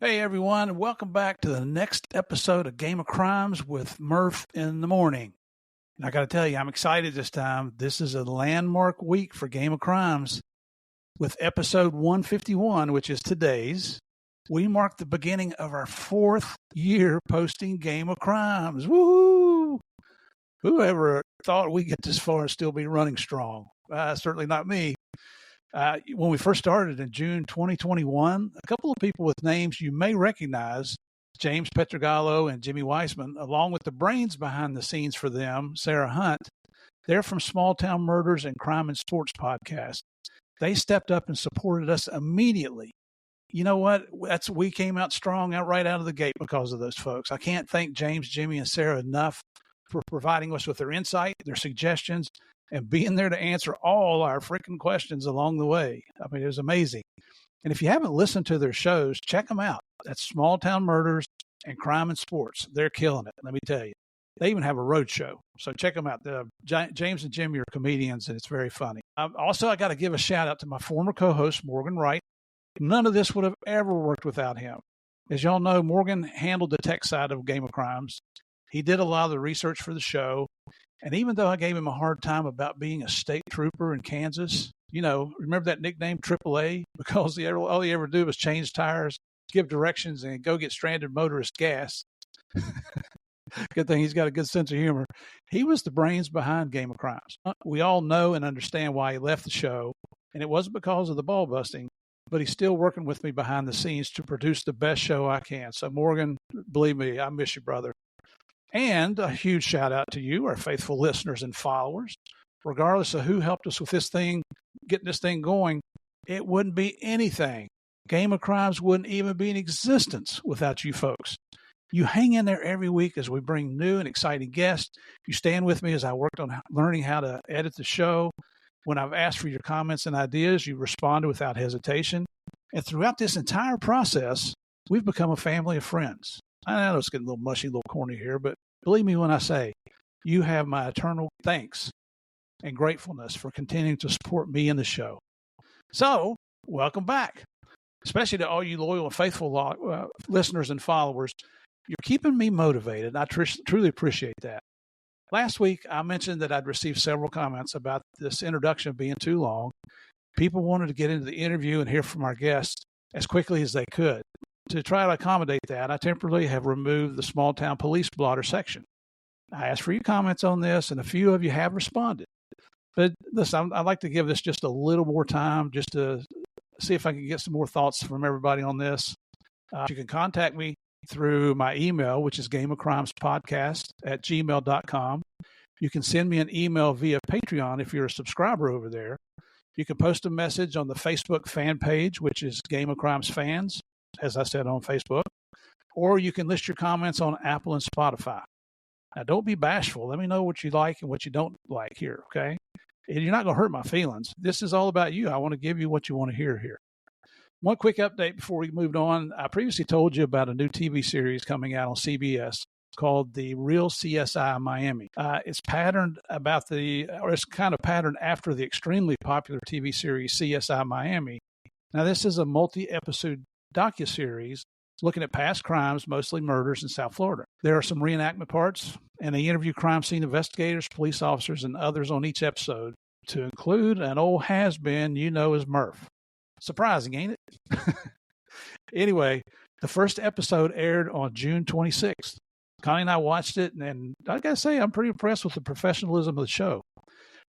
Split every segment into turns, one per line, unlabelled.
Hey everyone, welcome back to the next episode of Game of Crimes with Murph in the morning. And I got to tell you, I'm excited this time. This is a landmark week for Game of Crimes. With episode 151, which is today's, we mark the beginning of our 4th year posting Game of Crimes. Woohoo! Whoever thought we'd get this far and still be running strong? Certainly not me. When we first started in June 2021, a couple of people with names you may recognize, James Petrogallo and Jimmy Weissman, along with the brains behind the scenes for them, Sarah Hunt, they're from Small Town Murders and Crime and Sports podcast. They stepped up and supported us immediately. You know what? We came out strong right out of the gate because of those folks. I can't thank James, Jimmy, and Sarah enough for providing us with their insight, their suggestions, and being there to answer all our freaking questions along the way. I mean, it was amazing. And if you haven't listened to their shows, check them out. That's Small Town Murders and Crime and Sports. They're killing it, let me tell you. They even have a road show. So check them out. James and Jimmy are comedians, and it's very funny. Also, I got to give a shout out to my former co-host, Morgan Wright. None of this would have ever worked without him. As y'all know, Morgan handled the tech side of Game of Crimes. He did a lot of the research for the show. And even though I gave him a hard time about being a state trooper in Kansas, remember that nickname AAA? Because all he ever did was change tires, give directions, and go get stranded motorist gas. Good thing he's got a good sense of humor. He was the brains behind Game of Crimes. We all know and understand why he left the show, and it wasn't because of the ball busting, but he's still working with me behind the scenes to produce the best show I can. So Morgan, believe me, I miss you, brother. And a huge shout out to you, our faithful listeners and followers. Regardless of who helped us with this thing, getting this thing going, it wouldn't be anything. Game of Crimes wouldn't even be in existence without you folks. You hang in there every week as we bring new and exciting guests. You stand with me as I worked on learning how to edit the show. When I've asked for your comments and ideas, you responded without hesitation. And throughout this entire process, we've become a family of friends. I know it's getting a little mushy, a little corny here, but believe me when I say you have my eternal thanks and gratefulness for continuing to support me in the show. So, welcome back, especially to all you loyal and faithful listeners and followers. You're keeping me motivated. I truly appreciate that. Last week, I mentioned that I'd received several comments about this introduction being too long. People wanted to get into the interview and hear from our guests as quickly as they could. To try to accommodate that, I temporarily have removed the small town police blotter section. I asked for your comments on this, and a few of you have responded. But listen, I'd like to give this just a little more time just to see if I can get some more thoughts from everybody on this. You can contact me through my email, which is gameofcrimespodcast@gmail.com. You can send me an email via Patreon if you're a subscriber over there. You can post a message on the Facebook fan page, which is Game of Crimes Fans, as I said on Facebook, or you can list your comments on Apple and Spotify. Now, don't be bashful. Let me know what you like and what you don't like here, okay? And you're not going to hurt my feelings. This is all about you. I want to give you what you want to hear here. One quick update before we moved on. I previously told you about a new TV series coming out on CBS called The Real CSI Miami. It's patterned it's kind of patterned after the extremely popular TV series CSI Miami. Now, this is a multi-episode docuseries looking at past crimes, mostly murders in South Florida. There are some reenactment parts, and they interview crime scene investigators, police officers, and others on each episode, to include an old has-been you know as Murph. Surprising, ain't it? Anyway, the first episode aired on June 26th. Connie and I watched it, and I got to say, I'm pretty impressed with the professionalism of the show.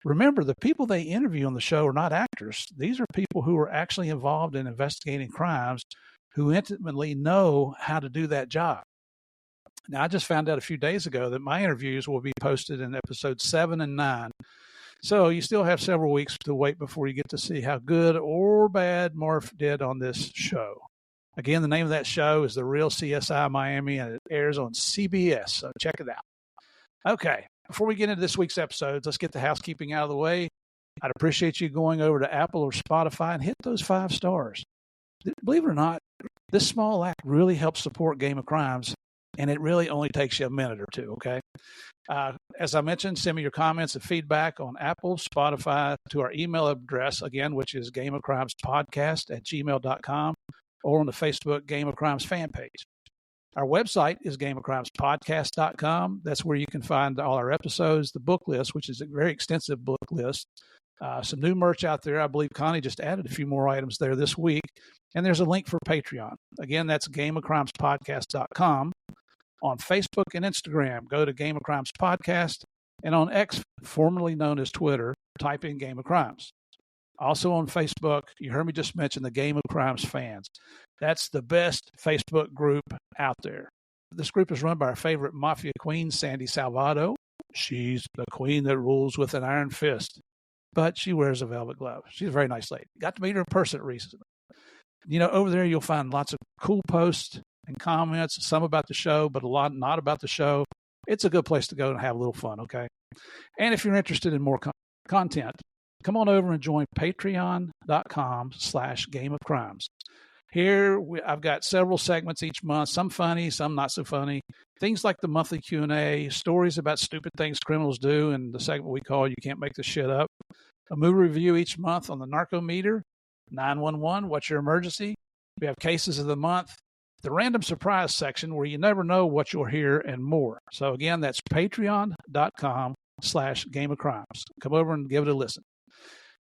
Remember, the people they interview on the show are not actors. These are people who are actually involved in investigating crimes, who intimately know how to do that job. Now, I just found out a few days ago that my interviews will be posted in episodes 7 and 9. So you still have several weeks to wait before you get to see how good or bad Murph did on this show. Again, the name of that show is The Real CSI Miami, and it airs on CBS, so check it out. Okay, before we get into this week's episodes, let's get the housekeeping out of the way. I'd appreciate you going over to Apple or Spotify and hit those 5 stars. Believe it or not, this small act really helps support Game of Crimes, and it really only takes you a minute or two, okay? As I mentioned, send me your comments and feedback on Apple, Spotify, to our email address, again, which is gameofcrimespodcast@gmail.com. or on the Facebook Game of Crimes fan page. Our website is gameofcrimespodcast.com. That's where you can find all our episodes, the book list, which is a very extensive book list. Some new merch out there. I believe Connie just added a few more items there this week. And there's a link for Patreon. Again, that's gameofcrimespodcast.com. On Facebook and Instagram, go to Game of Crimes Podcast. And on X, formerly known as Twitter, type in Game of Crimes. Also on Facebook, you heard me just mention the Game of Crimes fans. That's the best Facebook group out there. This group is run by our favorite mafia queen, Sandy Salvato. She's the queen that rules with an iron fist, but she wears a velvet glove. She's a very nice lady. Got to meet her in person recently. Over there you'll find lots of cool posts and comments, some about the show, but a lot not about the show. It's a good place to go and have a little fun, okay? And if you're interested in more content, come on over and join patreon.com/gameofcrimes. Here, I've got several segments each month, some funny, some not so funny. Things like the monthly Q&A, stories about stupid things criminals do, and the segment we call You Can't Make This Shit Up. A movie review each month on the Narcometer, 911, What's Your Emergency? We have Cases of the Month, the Random Surprise section where you never know what you'll hear, and more. So again, that's patreon.com/gameofcrimes. Come over and give it a listen.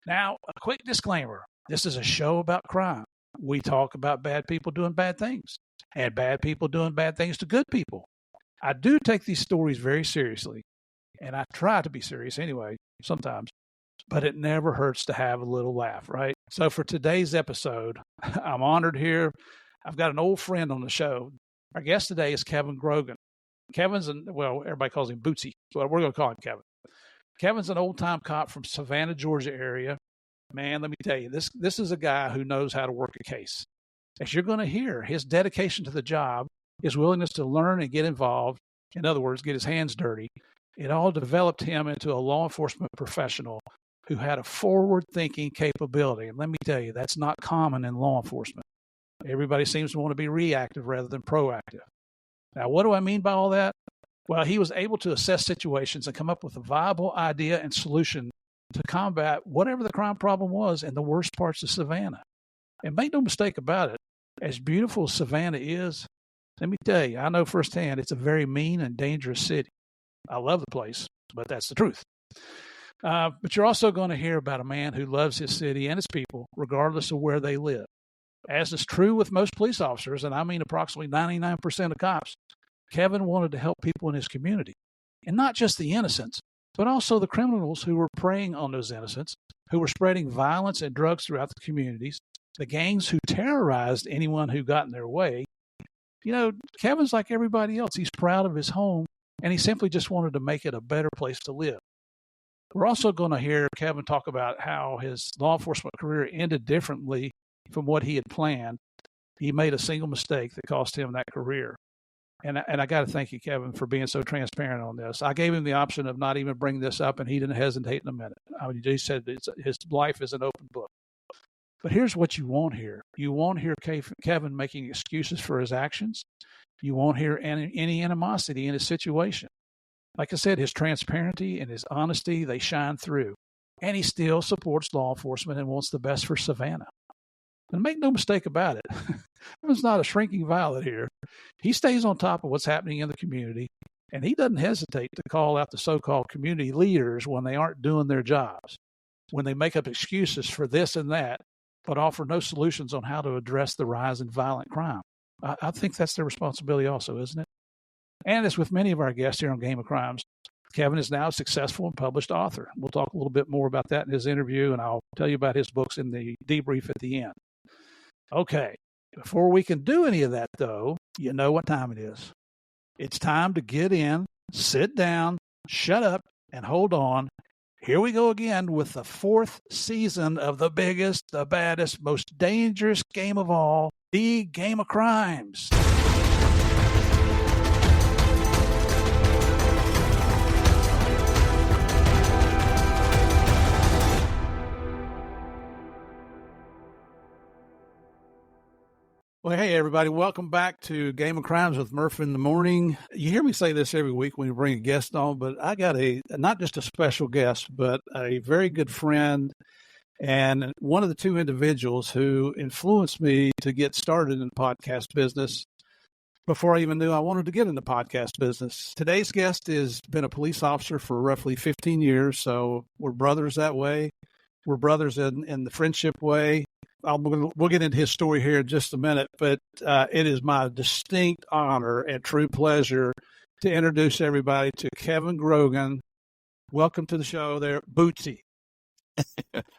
Now, a quick disclaimer. This is a show about crime. We talk about bad people doing bad things and bad people doing bad things to good people. I do take these stories very seriously, and I try to be serious anyway, sometimes, but it never hurts to have a little laugh, right? So for today's episode, I'm honored here. I've got an old friend on the show. Our guest today is Kevin Grogan. Kevin's, everybody calls him Bootsy, so we're going to call him Kevin. Kevin's an old-time cop from Savannah, Georgia area. Man, let me tell you, this is a guy who knows how to work a case. As you're going to hear, his dedication to the job, his willingness to learn and get involved, in other words, get his hands dirty, it all developed him into a law enforcement professional who had a forward-thinking capability. And let me tell you, that's not common in law enforcement. Everybody seems to want to be reactive rather than proactive. Now, what do I mean by all that? Well, he was able to assess situations and come up with a viable idea and solution to combat whatever the crime problem was in the worst parts of Savannah. And make no mistake about it, as beautiful as Savannah is, let me tell you, I know firsthand it's a very mean and dangerous city. I love the place, but that's the truth. But you're also going to hear about a man who loves his city and his people, regardless of where they live. As is true with most police officers, and I mean approximately 99% of cops, Kevin wanted to help people in his community. And not just the innocents, but also the criminals who were preying on those innocents, who were spreading violence and drugs throughout the communities, the gangs who terrorized anyone who got in their way. Kevin's like everybody else. He's proud of his home, and he simply just wanted to make it a better place to live. We're also going to hear Kevin talk about how his law enforcement career ended differently from what he had planned. He made a single mistake that cost him that career. And I got to thank you, Kevin, for being so transparent on this. I gave him the option of not even bringing this up, and he didn't hesitate in a minute. He said his life is an open book. But here's what you won't hear. You won't hear Kevin making excuses for his actions. You won't hear any animosity in his situation. Like I said, his transparency and his honesty, they shine through. And he still supports law enforcement and wants the best for Savannah. And make no mistake about it, there's not a shrinking violet here. He stays on top of what's happening in the community, and he doesn't hesitate to call out the so-called community leaders when they aren't doing their jobs, when they make up excuses for this and that, but offer no solutions on how to address the rise in violent crime. I think that's their responsibility also, isn't it? And as with many of our guests here on Game of Crimes, Kevin is now a successful and published author. We'll talk a little bit more about that in his interview, and I'll tell you about his books in the debrief at the end. Okay, before we can do any of that, though, you know what time it is. It's time to get in, sit down, shut up, and hold on. Here we go again with the 4th season of the biggest, the baddest, most dangerous game of all, the Game of Crimes. Well, hey, everybody. Welcome back to Game of Crimes with Murph in the Morning. You hear me say this every week when we bring a guest on, but I got not just a special guest, but a very good friend And one of the two individuals who influenced me to get started in the podcast business before I even knew I wanted to get in the podcast business. Today's guest has been a police officer for roughly 15 years, so we're brothers that way. We're brothers in the friendship way. We'll get into his story here in just a minute, but it is my distinct honor and true pleasure to introduce everybody to Kevin Grogan. Welcome to the show there, Bootsy.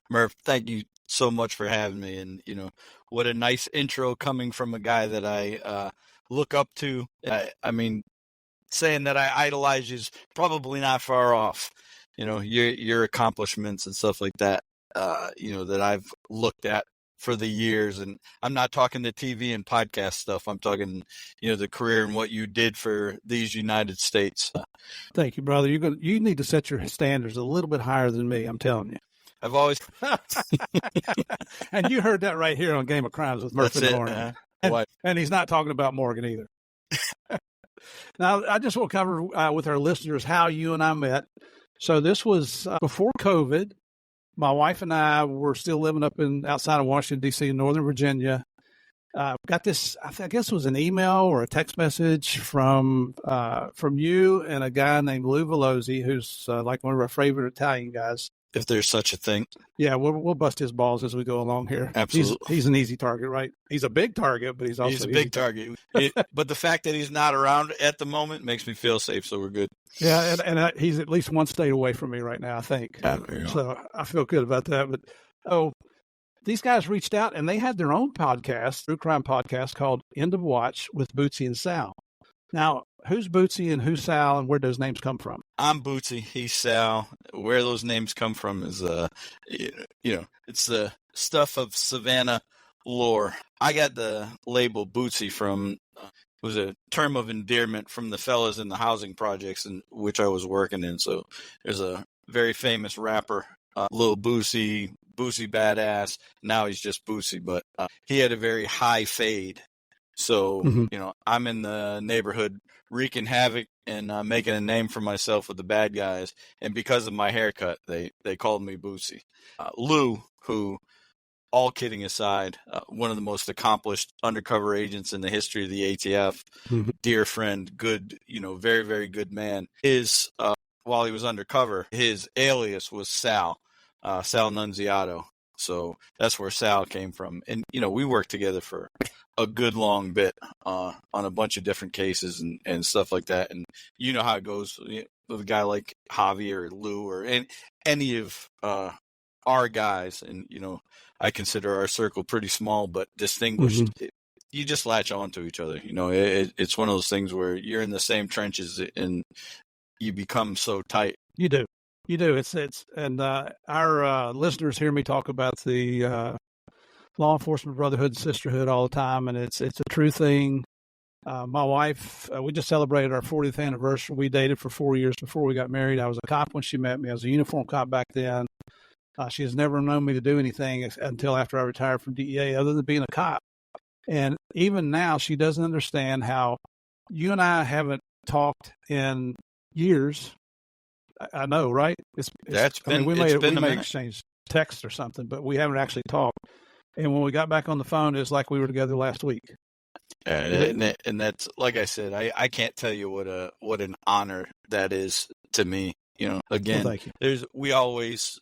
Murph, thank you so much for having me. And, what a nice intro coming from a guy that I look up to. I mean, saying that I idolize you is probably not far off. Your accomplishments and stuff like that, that I've looked at for the years. And I'm not talking the TV and podcast stuff. I'm talking, the career and what you did for these United States.
Thank you, brother. You need to set your standards a little bit higher than me, I'm telling you.
I've always,
and you heard that right here on Game of Crimes with Murph in the morning. And he's not talking about Morgan either. Now, I just want to cover with our listeners how you and I met. So this was before COVID. My wife and I were still living outside of Washington, D.C. in Northern Virginia. Got this, I guess it was an email or a text message from you and a guy named Lou Velozzi, who's like one of our favorite Italian guys.
If there's such a thing.
Yeah, we'll bust his balls as we go along here.
Absolutely.
He's an easy target, right? He's a big target, but he's also
a big target. But the fact that he's not around at the moment makes me feel safe, so we're good.
Yeah, and he's at least one state away from me right now, I think. So I feel good about that. But these guys reached out, and they had their own podcast, true crime podcast, called End of Watch with Bootsy and Sal. Now, who's Bootsy and who's Sal, and where do those names come from?
I'm Bootsy. He's Sal. Where those names come from is, it's the stuff of Savannah lore. I got the label Bootsy from, it was a term of endearment from the fellas in the housing projects in which I was working in. So there's a very famous rapper, Lil Bootsy Badass. Now he's just Bootsy, but he had a very high fade. So, I'm in the neighborhood wreaking havoc and making a name for myself with the bad guys. And because of my haircut, they called me Bootsy. Lou, who, all kidding aside, one of the most accomplished undercover agents in the history of the ATF, dear friend, good, very, very good man, while he was undercover, his alias was Sal Nunziato. So that's where Sal came from. And, we worked together for a good long bit on a bunch of different cases and stuff like that. And you know how it goes with a guy like Javi or Lou or any of our guys. And, I consider our circle pretty small but distinguished. You just latch on to each other. It's one of those things where you're in the same trenches and you become so tight.
You do. And our listeners hear me talk about the law enforcement brotherhood and sisterhood all the time, and it's a true thing. My wife, we just celebrated our 40th anniversary. We dated for 4 years before we got married. I was a cop when she met me. I was a uniform cop back then. She has never known me to do anything until after I retired from DEA other than being a cop. And even now, she doesn't understand how you and I haven't talked in years. I know, right? We may exchange texts or something, but we haven't actually talked. And when we got back on the phone, it's like we were together last week.
And that's, like I said, I can't tell you what an honor that is to me. Again,
well, thank you.
We always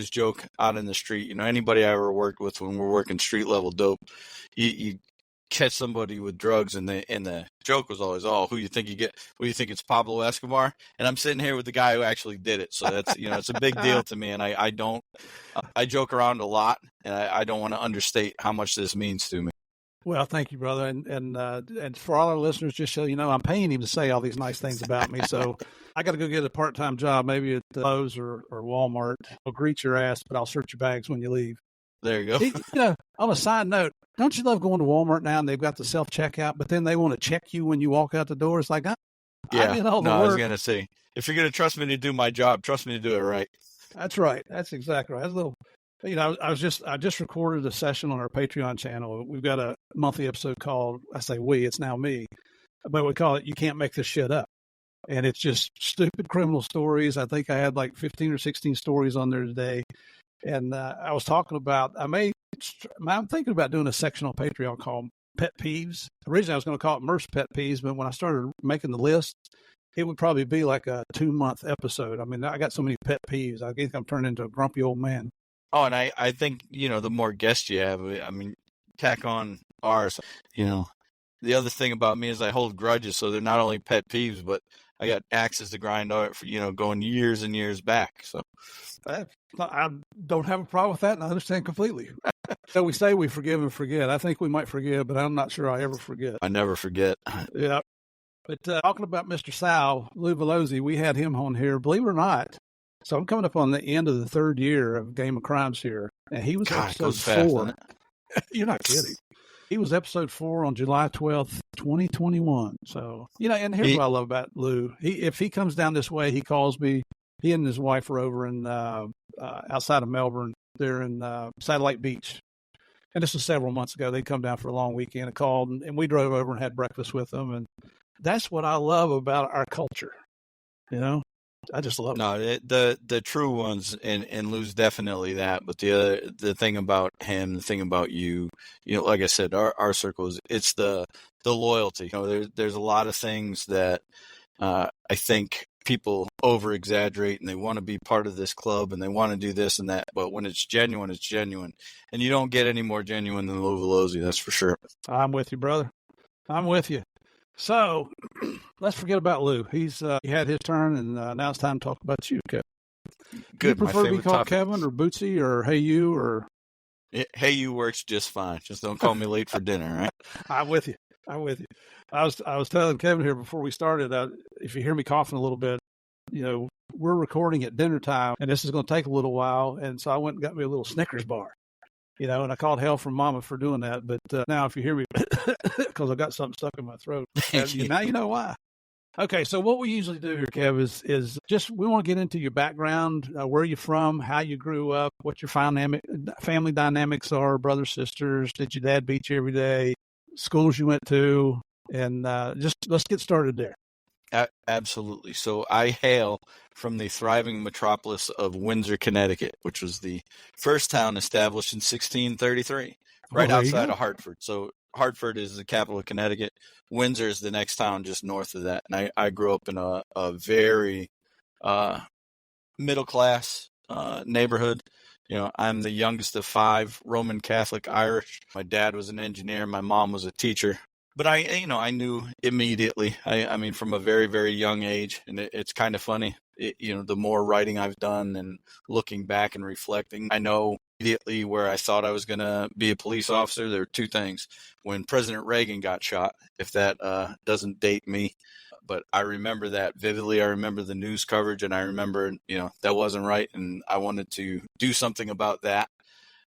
joke out in the street. Anybody I ever worked with when we're working street level dope, you catch somebody with drugs, and the joke was always, "Oh, who you think you get? What do you think it's Pablo Escobar?" And I'm sitting here with the guy who actually did it, so that's it's a big deal to me. And I joke around a lot, and I don't want to understate how much this means to me.
Well, thank you, brother, and for all our listeners, just so you know, I'm paying him to say all these nice things about me. So I got to go get a part-time job, maybe at Lowe's or Walmart. I'll greet your ass, but I'll search your bags when you leave.
There you
go. On a side note, don't you love going to Walmart now and they've got the self-checkout, but then they want to check you when you walk out the door? It's like,
I was going to say, if you're going to trust me to do my job, trust me to do it right.
That's right. That's exactly right. That's a little, I just recorded a session on our Patreon channel. We've got a monthly episode called, I say we, it's now me, but we call it You Can't Make This Shit Up. And it's just stupid criminal stories. I think I had like 15 or 16 stories on there today. And I was talking about, I'm thinking about doing a section on Patreon called Pet Peeves. Originally, I was going to call it Murph's Pet Peeves, but when I started making the list, it would probably be like a 2-month episode. I mean, I got so many pet peeves. I think I'm turning into a grumpy old man.
Oh, and I think, the more guests you have, I mean, tack on ours, The other thing about me is I hold grudges, so they're not only pet peeves, but I got axes to grind on it for, going years and years back. So
I don't have a problem with that, and I understand completely. So we say we forgive and forget. I think we might forgive, but I'm not sure I ever forget.
I never forget.
Yeah. But talking about Mr. Sal, Lou Velozzi, we had him on here, believe it or not. So I'm coming up on the end of the 3rd year of Game of Crimes here, and he was episode 4. You're not kidding. He was episode 4 on July 12th, 2021. So, and here's what I love about Lou. If he comes down this way, he calls me. He and his wife are over in outside of Melbourne. They're in Satellite Beach. And this was several months ago. They come down for a long weekend and called, and we drove over and had breakfast with them. And that's what I love about our culture. I just love it.
No, the true ones, and Lou's definitely that. But the thing about him, the thing about you, like I said, our circles, it's the loyalty. There's a lot of things that I think people over exaggerate, and they want to be part of this club, and they want to do this and that. But when it's genuine, it's genuine, and you don't get any more genuine than Lou Velozzi. That's for sure.
I'm with you, brother. I'm with you. So let's forget about Lou. He had his turn, and now it's time to talk about you, Kevin.
Good.
Do you prefer to be called Kevin or Bootsy or Hey You or?
Hey You works just fine. Just don't call me late for dinner, right?
I'm with you. I was telling Kevin here before we started. If you hear me coughing a little bit, we're recording at dinner time, and this is going to take a little while. And so I went and got me a little Snickers bar. And I called hell from Mama for doing that. But now if you hear me, because I got something stuck in my throat, now you know why. Okay, so what we usually do here, Kev, is just we want to get into your background, where you're from, how you grew up, what your family dynamics are, brothers, sisters, did your dad beat you every day, schools you went to, and just let's get started there.
Absolutely. So I hail from the thriving metropolis of Windsor, Connecticut, which was the first town established in 1633, right outside of Hartford. So Hartford is the capital of Connecticut. Windsor is the next town just north of that. And I grew up in a very middle-class neighborhood. I'm the youngest of 5, Roman Catholic Irish. My dad was an engineer. My mom was a teacher. But I knew immediately. I mean, from a very, very young age, and it's kind of funny. The more writing I've done and looking back and reflecting, I know immediately where I thought I was going to be a police officer. There were 2 things. When President Reagan got shot, if that doesn't date me, but I remember that vividly. I remember the news coverage, and I remember, that wasn't right, and I wanted to do something about that.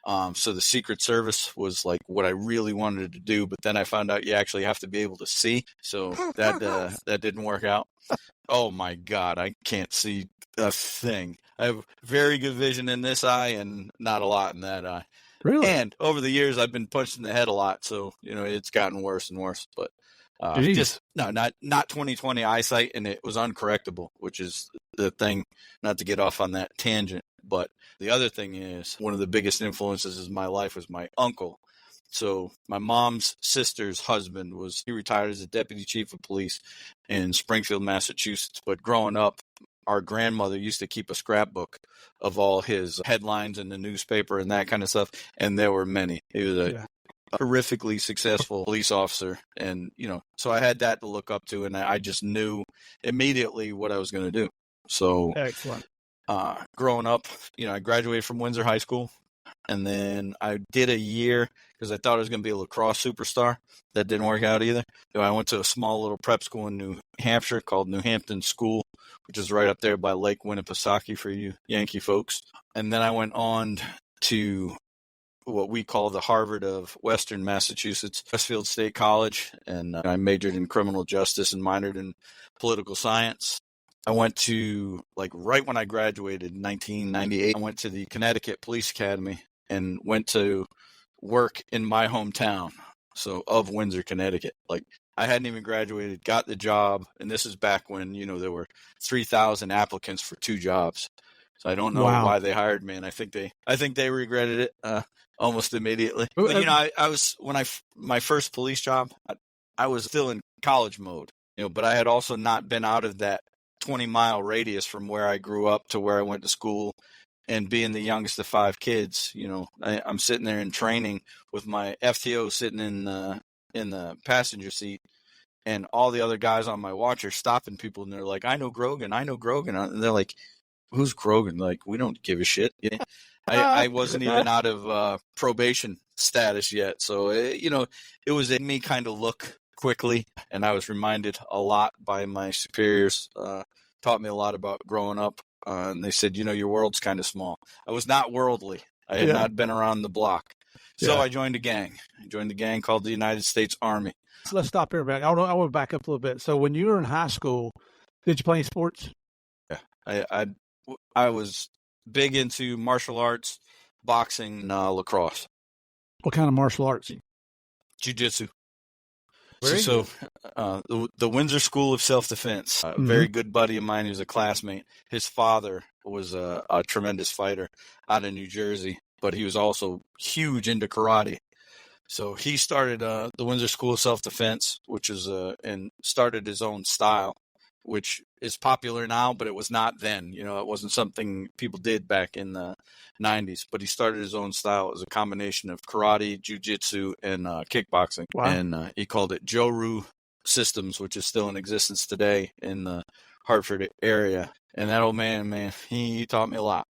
So the Secret Service was like what I really wanted to do, but then I found out you actually have to be able to see. So that didn't work out. Oh my God, I can't see a thing. I have very good vision in this eye and not a lot in that eye.
Really?
And over the years, I've been punched in the head a lot, so it's gotten worse and worse. But not 20/20 eyesight, and it was uncorrectable, which is the thing. Not to get off on that tangent, but the other thing is one of the biggest influences in my life was my uncle. So my mom's sister's husband he retired as a deputy chief of police in Springfield, Massachusetts. But growing up, our grandmother used to keep a scrapbook of all his headlines in the newspaper and that kind of stuff. And there were many. He was a horrifically successful police officer. And, so I had that to look up to, and I just knew immediately what I was going to do. So
excellent.
Growing up, I graduated from Windsor High School, and then I did a year because I thought I was going to be a lacrosse superstar. That didn't work out either. I went to a small little prep school in New Hampshire called New Hampton School, which is right up there by Lake Winnipesaukee for you Yankee folks. And then I went on to what we call the Harvard of Western Massachusetts, Westfield State College, and I majored in criminal justice and minored in political science. I went to, right when I graduated in 1998, I went to the Connecticut Police Academy and went to work in my hometown, so of Windsor, Connecticut. I hadn't even graduated, got the job, and this is back when, there were 3,000 applicants for 2 jobs. So I don't know why they hired me, and I think they regretted it almost immediately. But I was my first police job, I was still in college mode, but I had also not been out of that 20-mile radius from where I grew up to where I went to school. And being the youngest of 5 kids, I'm sitting there in training with my FTO sitting in the passenger seat, and all the other guys on my watch are stopping people, and they're like, I know Grogan. And they're like, who's Grogan? Like, we don't give a shit. I wasn't even out of probation status yet. So, it was in me kind of look quickly, and I was reminded a lot by my superiors, taught me a lot about growing up. And they said, your world's kind of small. I was not worldly. I had not been around the block. So I joined a gang. I joined a gang called the United States Army.
So let's stop here. I want to back up a little bit. So when you were in high school, did you play any sports?
Yeah. I was big into martial arts, boxing, lacrosse.
What kind of martial arts?
Jiu-jitsu. The Windsor School of Self-Defense, a very good buddy of mine who's a classmate. His father was a tremendous fighter out of New Jersey, but he was also huge into karate. So he started the Windsor School of Self-Defense, which is and started his own style, which is popular now, but it was not then. It wasn't something people did back in the 90s. But he started his own style as a combination of karate, jiu-jitsu, and kickboxing. Wow. And he called it Joru Systems, which is still in existence today in the Hartford area. And that old man, he taught me a lot.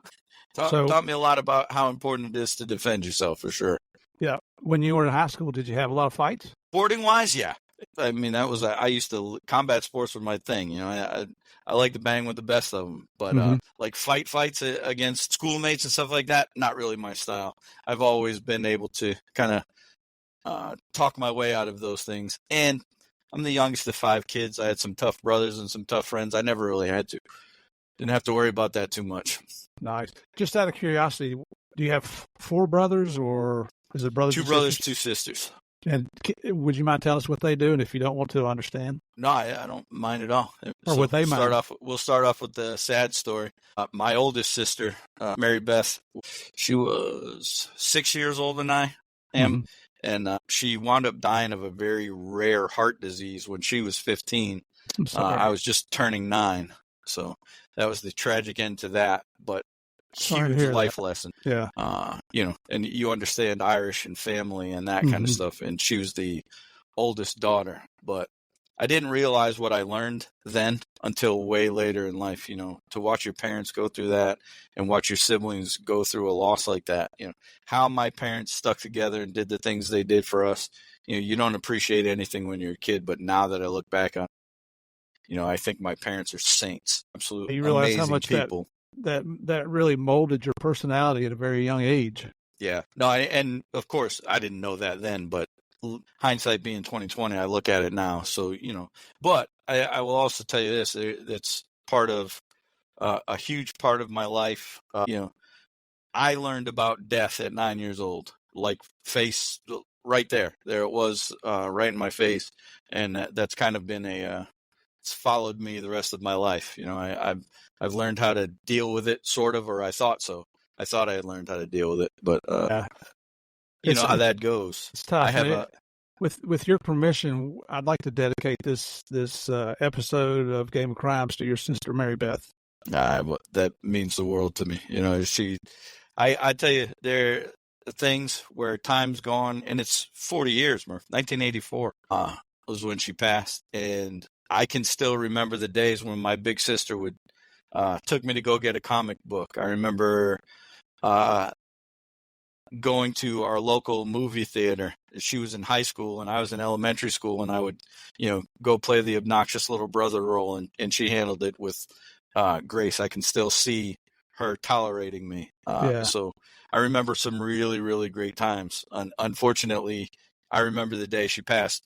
Taught me a lot about how important it is to defend yourself, for sure.
Yeah. When you were in high school, did you have a lot of fights?
Sporting-wise, yeah. I mean, I used to, combat sports were my thing. I like to bang with the best of them, but like fights against schoolmates and stuff like that, not really my style. I've always been able to kind of talk my way out of those things. And I'm the youngest of 5 kids. I had some tough brothers and some tough friends. I never really didn't have to worry about that too much.
Nice. Just out of curiosity, do you have 4 brothers, or is it brothers?
2 brothers, 2 sisters.
And would you mind telling us what they do? And if you don't want to, understand.
No, I don't mind at all.
Or what they mind.
We'll start off with the sad story. My oldest sister, Mary Beth, she was 6 years older than I am. And she wound up dying of a very rare heart disease when she was 15. I was just turning 9. So that was the tragic end to that. But huge life lesson.
Yeah.
And you understand Irish and family and that kind of stuff. And she was the oldest daughter, but I didn't realize what I learned then until way later in life, to watch your parents go through that and watch your siblings go through a loss like that, how my parents stuck together and did the things they did for us. You don't appreciate anything when you're a kid, but now that I look back on, I think my parents are saints, absolutely
you realize
amazing
how much
people.
That really molded your personality at a very young age.
Yeah. No, and of course I didn't know that then, but hindsight being 2020, I look at it now. So, but I will also tell you this, that's part of a huge part of my life. I learned about death at 9 years old, like face right there. There it was, right in my face. And that's kind of been it's followed me the rest of my life. I've learned how to deal with it, sort of, or I thought so. I thought I had learned how to deal with it, but you know how that goes.
It's tough. With your permission, I'd like to dedicate this episode of Game of Crimes to your sister Mary Beth.
That means the world to me. I tell you, there are things where time's gone, and it's 40 years, Murph. 1984 was when she passed, and I can still remember the days when my big sister would took me to go get a comic book. I remember going to our local movie theater. She was in high school and I was in elementary school, and I would, go play the obnoxious little brother role, and she handled it with grace. I can still see her tolerating me. So I remember some really, really great times. Unfortunately, I remember the day she passed.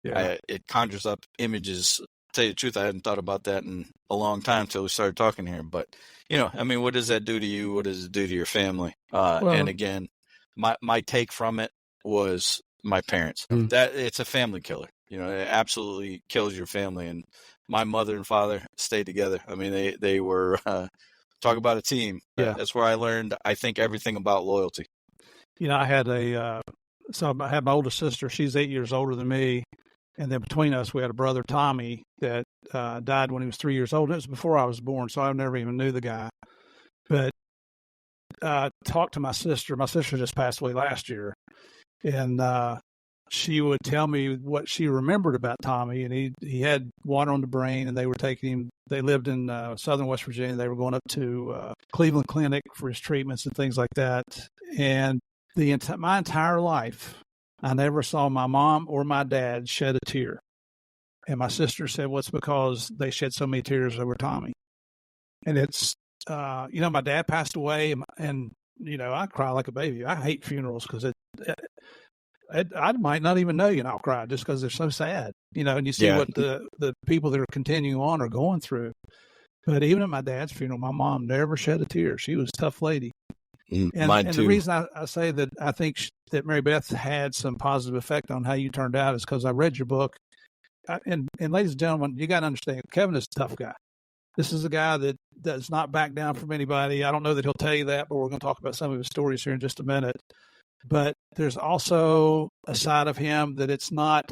It conjures up images. Tell you the truth, I hadn't thought about that in a long time until we started talking here. But, what does that do to you? What does it do to your family? And again, my take from it was my parents. That it's a family killer. It absolutely kills your family. And my mother and father stayed together. I mean, they were Talk about a team.
Yeah.
That's where I learned, I think, everything about loyalty.
I had so I had my older sister. She's 8 years older than me. And then between us, we had a brother, Tommy, that died when he was 3 years old. It was before I was born, so I never even knew the guy. But talked to my sister. My sister just passed away last year. And she would tell me what she remembered about Tommy. And he had water on the brain, and they were taking him. They lived in southern West Virginia. They were going up to Cleveland Clinic for his treatments and things like that. And my entire life, I never saw my mom or my dad shed a tear. And my sister said, well, it's because they shed so many tears over Tommy. And it's, my dad passed away, and I cry like a baby. I hate funerals because I might not even know I'll cry just because they're so sad, and you see what the people that are continuing on are going through. But even at my dad's funeral, my mom never shed a tear. She was a tough lady.
Mine too.
The reason I say that I think that Mary Beth had some positive effect on how you turned out is because I read your book. And ladies and gentlemen, you got to understand, Kevin is a tough guy. This is a guy that does not back down from anybody. I don't know that he'll tell you that, but we're going to talk about some of his stories here in just a minute. But there's also a side of him that it's not,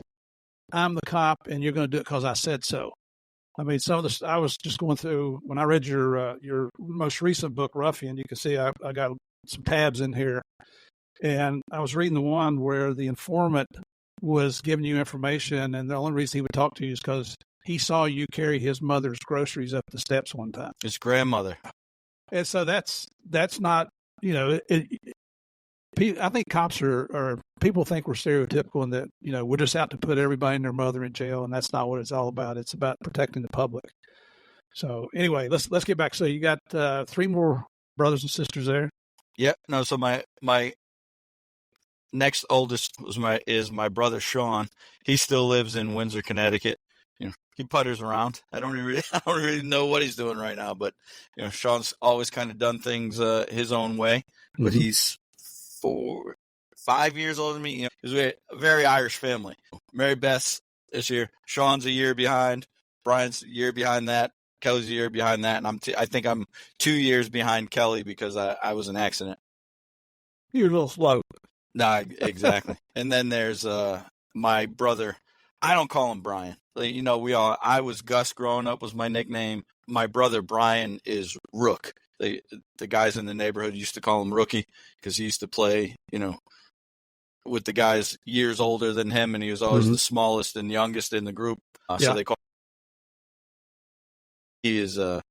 I'm the cop and you're going to do it because I said so. I mean, I was just going through, when I read your most recent book, Ruffian, you can see I got some tabs in here. And I was reading the one where the informant was giving you information, and the only reason he would talk to you is because he saw you carry his mother's groceries up the steps one time.
His grandmother.
And so that's not, I think cops are people think we're stereotypical and that, we're just out to put everybody and their mother in jail. And that's not what it's all about. It's about protecting the public. So anyway, let's get back. So you got 3 more brothers and sisters there.
Yeah. No. So my next oldest is my brother, Sean. He still lives in Windsor, Connecticut. He putters around. I don't really know what he's doing right now, but Sean's always kind of done things his own way. But
Mm-hmm.
he's 5 years older than me. He's a very Irish family. Mary Beth's this year. Sean's a year behind. Brian's a year behind that. Kelly's a year behind that, and I think I'm 2 years behind Kelly because I was in an accident.
You're a little slow.
No, exactly. And then there's my brother. I don't call him Brian. I was Gus growing up was my nickname. My brother Brian is Rook. The guys in the neighborhood used to call him Rookie because he used to play, with the guys years older than him, and he was always the smallest and youngest in the group. So they call him. He is not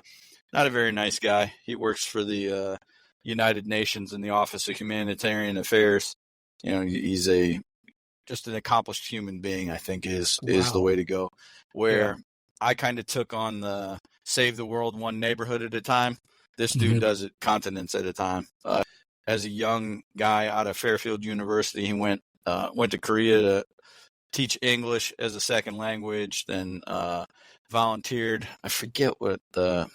a very nice guy. He works for the United Nations in the Office of Humanitarian Affairs. He's just an accomplished human being, I think is the way to go. Where I kind of took on the save the world one neighborhood at a time. This dude does it continents at a time. As a young guy out of Fairfield University, he went to Korea to teach English as a second language, then volunteered. I forget what the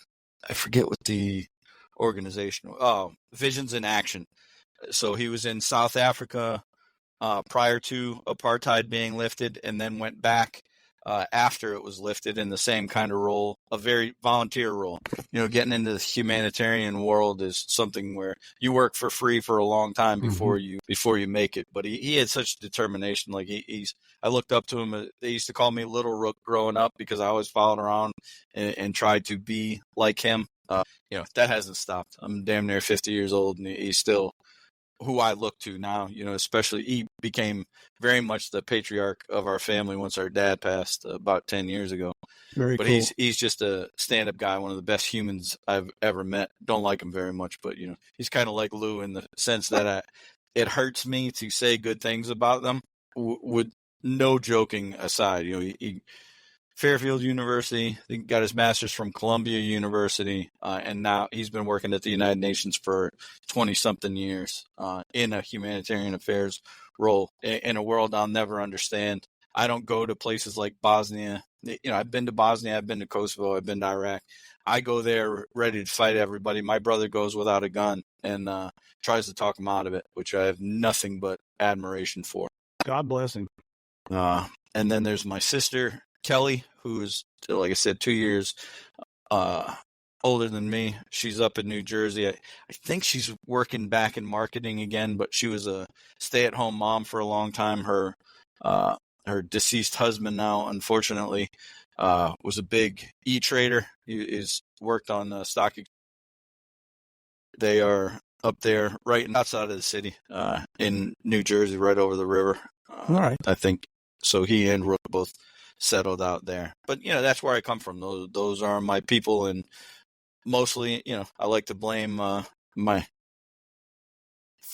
organization. Oh, Visions in Action. So he was in South Africa prior to apartheid being lifted, and then went back after it was lifted in the same kind of role, a very volunteer role. Getting into the humanitarian world is something where you work for free for a long time before you make it. But he had such determination. Like I looked up to him. They used to call me Little Rook growing up because I always followed around and tried to be like him. That hasn't stopped. I'm damn near 50 years old, and he's still who I look to now, especially he became very much the patriarch of our family once our dad passed about 10 years ago. But cool. He's just a stand-up guy, one of the best humans I've ever met. Don't like him very much, but he's kind of like Lou in the sense that it hurts me to say good things about them. With no joking aside, he Fairfield University, he got his master's from Columbia University, and now he's been working at the United Nations for 20-something years in a humanitarian affairs role in a world I'll never understand. I don't go to places like Bosnia. I've been to Bosnia, I've been to Kosovo, I've been to Iraq. I go there ready to fight everybody. My brother goes without a gun and tries to talk him out of it, which I have nothing but admiration for.
God bless him.
And then there's my sister, Kelly, who is, like I said, 2 years older than me. She's up in New Jersey. I think she's working back in marketing again, but she was a stay-at-home mom for a long time. Her deceased husband now, unfortunately, was a big e-trader. He's worked on stock. They are up there right outside of the city in New Jersey, right over the river.
All right.
I think so. He and Rook both settled out there. But, that's where I come from. Those are my people, and mostly, I like to blame my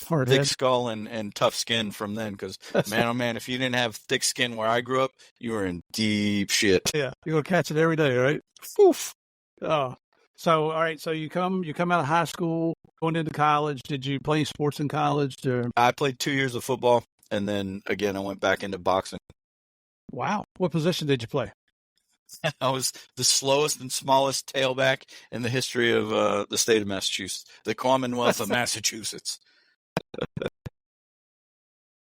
Hard
thick
head.
skull and tough skin from then, because, man, oh, man, if you didn't have thick skin where I grew up, you were in deep shit.
Yeah, you're going to catch it every day, right? Oof. Oh. So, all right, so you come out of high school, going into college. Did you play sports in college? Or?
I played 2 years of football, and then, again, I went back into boxing.
Wow. What position did you play?
I was the slowest and smallest tailback in the history of the state of Massachusetts, the Commonwealth of Massachusetts.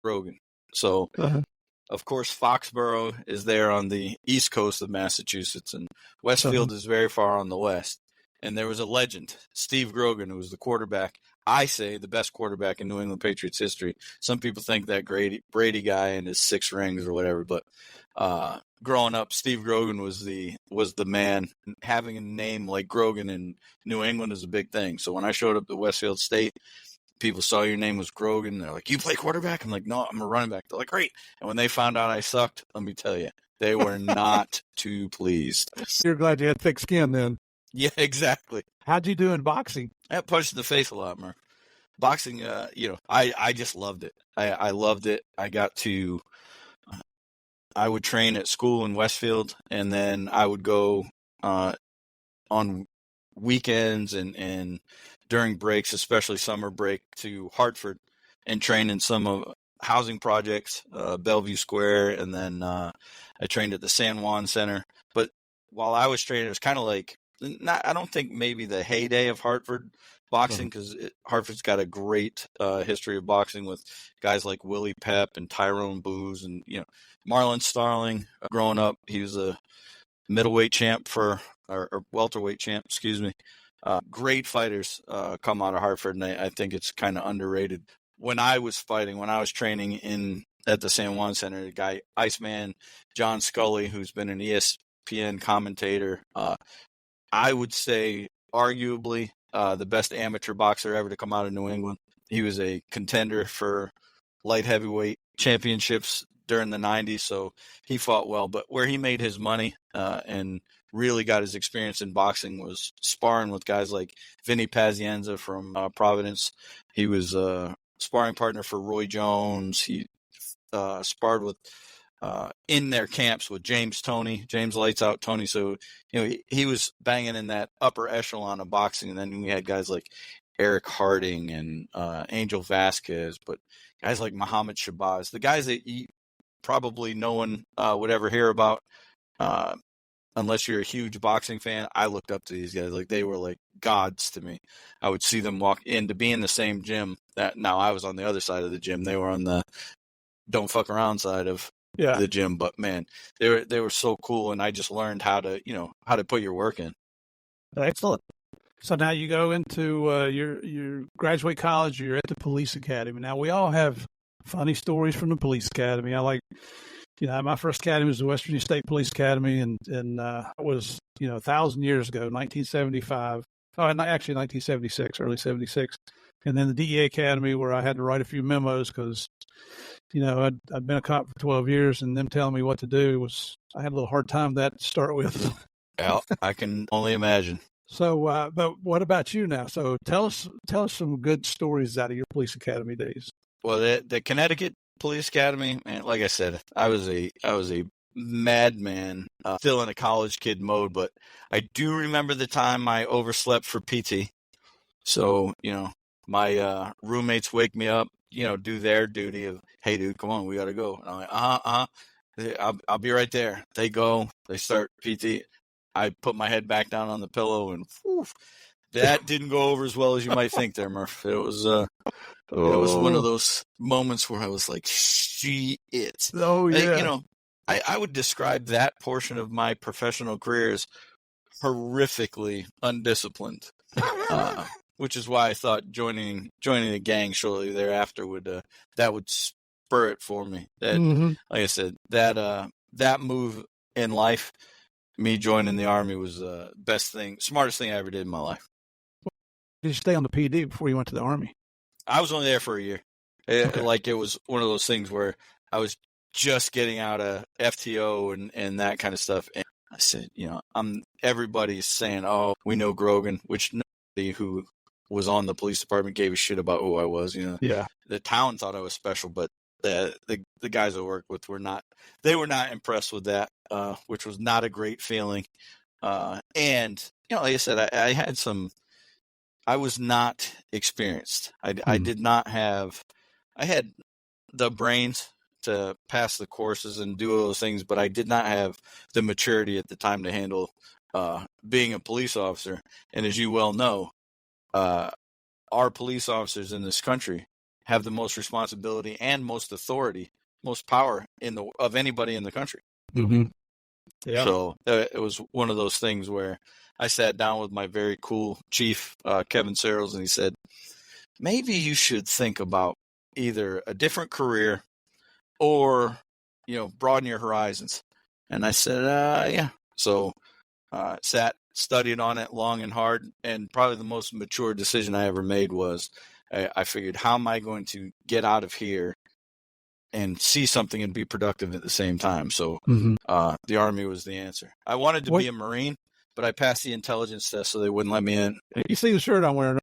Grogan. So, of course, Foxborough is there on the east coast of Massachusetts, and Westfield is very far on the west. And there was a legend, Steve Grogan, who was the quarterback. I say the best quarterback in New England Patriots history. Some people think that Brady guy and his 6 rings or whatever, but growing up, Steve Grogan was the man. Having a name like Grogan in New England is a big thing. So when I showed up at Westfield State, people saw your name was Grogan. They're like, "You play quarterback?" I'm like, "No, I'm a running back." They're like, "Great." And when they found out I sucked, let me tell you, they were not too pleased.
You're glad you had thick skin then.
Yeah, exactly.
How'd you do in boxing?
I got punched in the face a lot, Murph. Boxing, I just loved it. I loved it. I would train at school in Westfield, and then I would go on weekends and during breaks, especially summer break, to Hartford and train in some housing projects, Bellevue Square, and then I trained at the San Juan Center. But while I was training, it was kind of like, I don't think maybe the heyday of Hartford boxing, because Hartford's got a great history of boxing with guys like Willie Pep and Tyrone Booz and Marlon Starling. Growing up, he was a middleweight champ or welterweight champ, excuse me. Great fighters come out of Hartford, and I think it's kind of underrated. When I was training at the San Juan Center, the guy Iceman John Scully, who's been an ESPN commentator, I would say arguably the best amateur boxer ever to come out of New England. He was a contender for light heavyweight championships during the 90s, so he fought well. But where he made his money and really got his experience in boxing was sparring with guys like Vinny Pazienza from Providence. He was a sparring partner for Roy Jones. He sparred with in their camps with James Lights Out Tony. So, he was banging in that upper echelon of boxing. And then we had guys like Eric Harding and Angel Vasquez, but guys like Muhammad Shabazz, the guys that probably no one would ever hear about unless you're a huge boxing fan. I looked up to these guys. Like, they were like gods to me. I would see them walk in to be in the same gym. Now I was on the other side of the gym. They were on the don't fuck around side of the gym, but man, they were so cool, and I just learned how to put your work in.
Excellent. So now you go into your graduate college. You're at the police academy. Now we all have funny stories from the police academy. I like, my first academy was the Western State Police Academy, and it was 1,000 years ago, 1975. Oh, actually 1976, early 76. And then the DEA Academy, where I had to write a few memos because, I'd been a cop for 12 years, and them telling me what to do I had a little hard time with that to start with.
Yeah, I can only imagine.
So, but what about you now? So tell us some good stories out of your police academy days.
Well, the Connecticut Police Academy, man, like I said, I was a madman, still in a college kid mode, but I do remember the time I overslept for PT. So, my roommates wake me up, do their duty of, "Hey, dude, come on, we got to go." And I'm like, I'll be right there. They go, they start PT. I put my head back down on the pillow, and that didn't go over as well as you might think there, Murph. It was one of those moments where I was like, shit.
Oh, yeah.
I would describe that portion of my professional career as horrifically undisciplined, which is why I thought joining a gang shortly thereafter would spur it for me. That, like I said, that move in life, me joining the Army, was the smartest thing I ever did in my life.
Did you stay on the PD before you went to the Army?
I was only there for a year. Like, it was one of those things where I was just getting out of FTO and that kind of stuff. And I said, everybody's saying, oh, we know Grogan, which nobody who was on the police department gave a shit about who I was.
Yeah.
The town thought I was special, but the guys I worked with were not impressed with that, which was not a great feeling. And, like I said, I was not experienced. I did not have, I had the brains to pass the courses and do all those things, but I did not have the maturity at the time to handle being a police officer. And as you well know, our police officers in this country have the most responsibility and most authority, most power of anybody in the country.
Mm-hmm. Yeah.
So it was one of those things where I sat down with my very cool chief, Kevin Searles, and he said, maybe you should think about either a different career or, broaden your horizons. And I said, yeah. So studied on it long and hard. And probably the most mature decision I ever made was I figured, how am I going to get out of here and see something and be productive at the same time? So the Army was the answer. I wanted to be a Marine, but I passed the intelligence test, so they wouldn't let me in.
You see the shirt I'm wearing?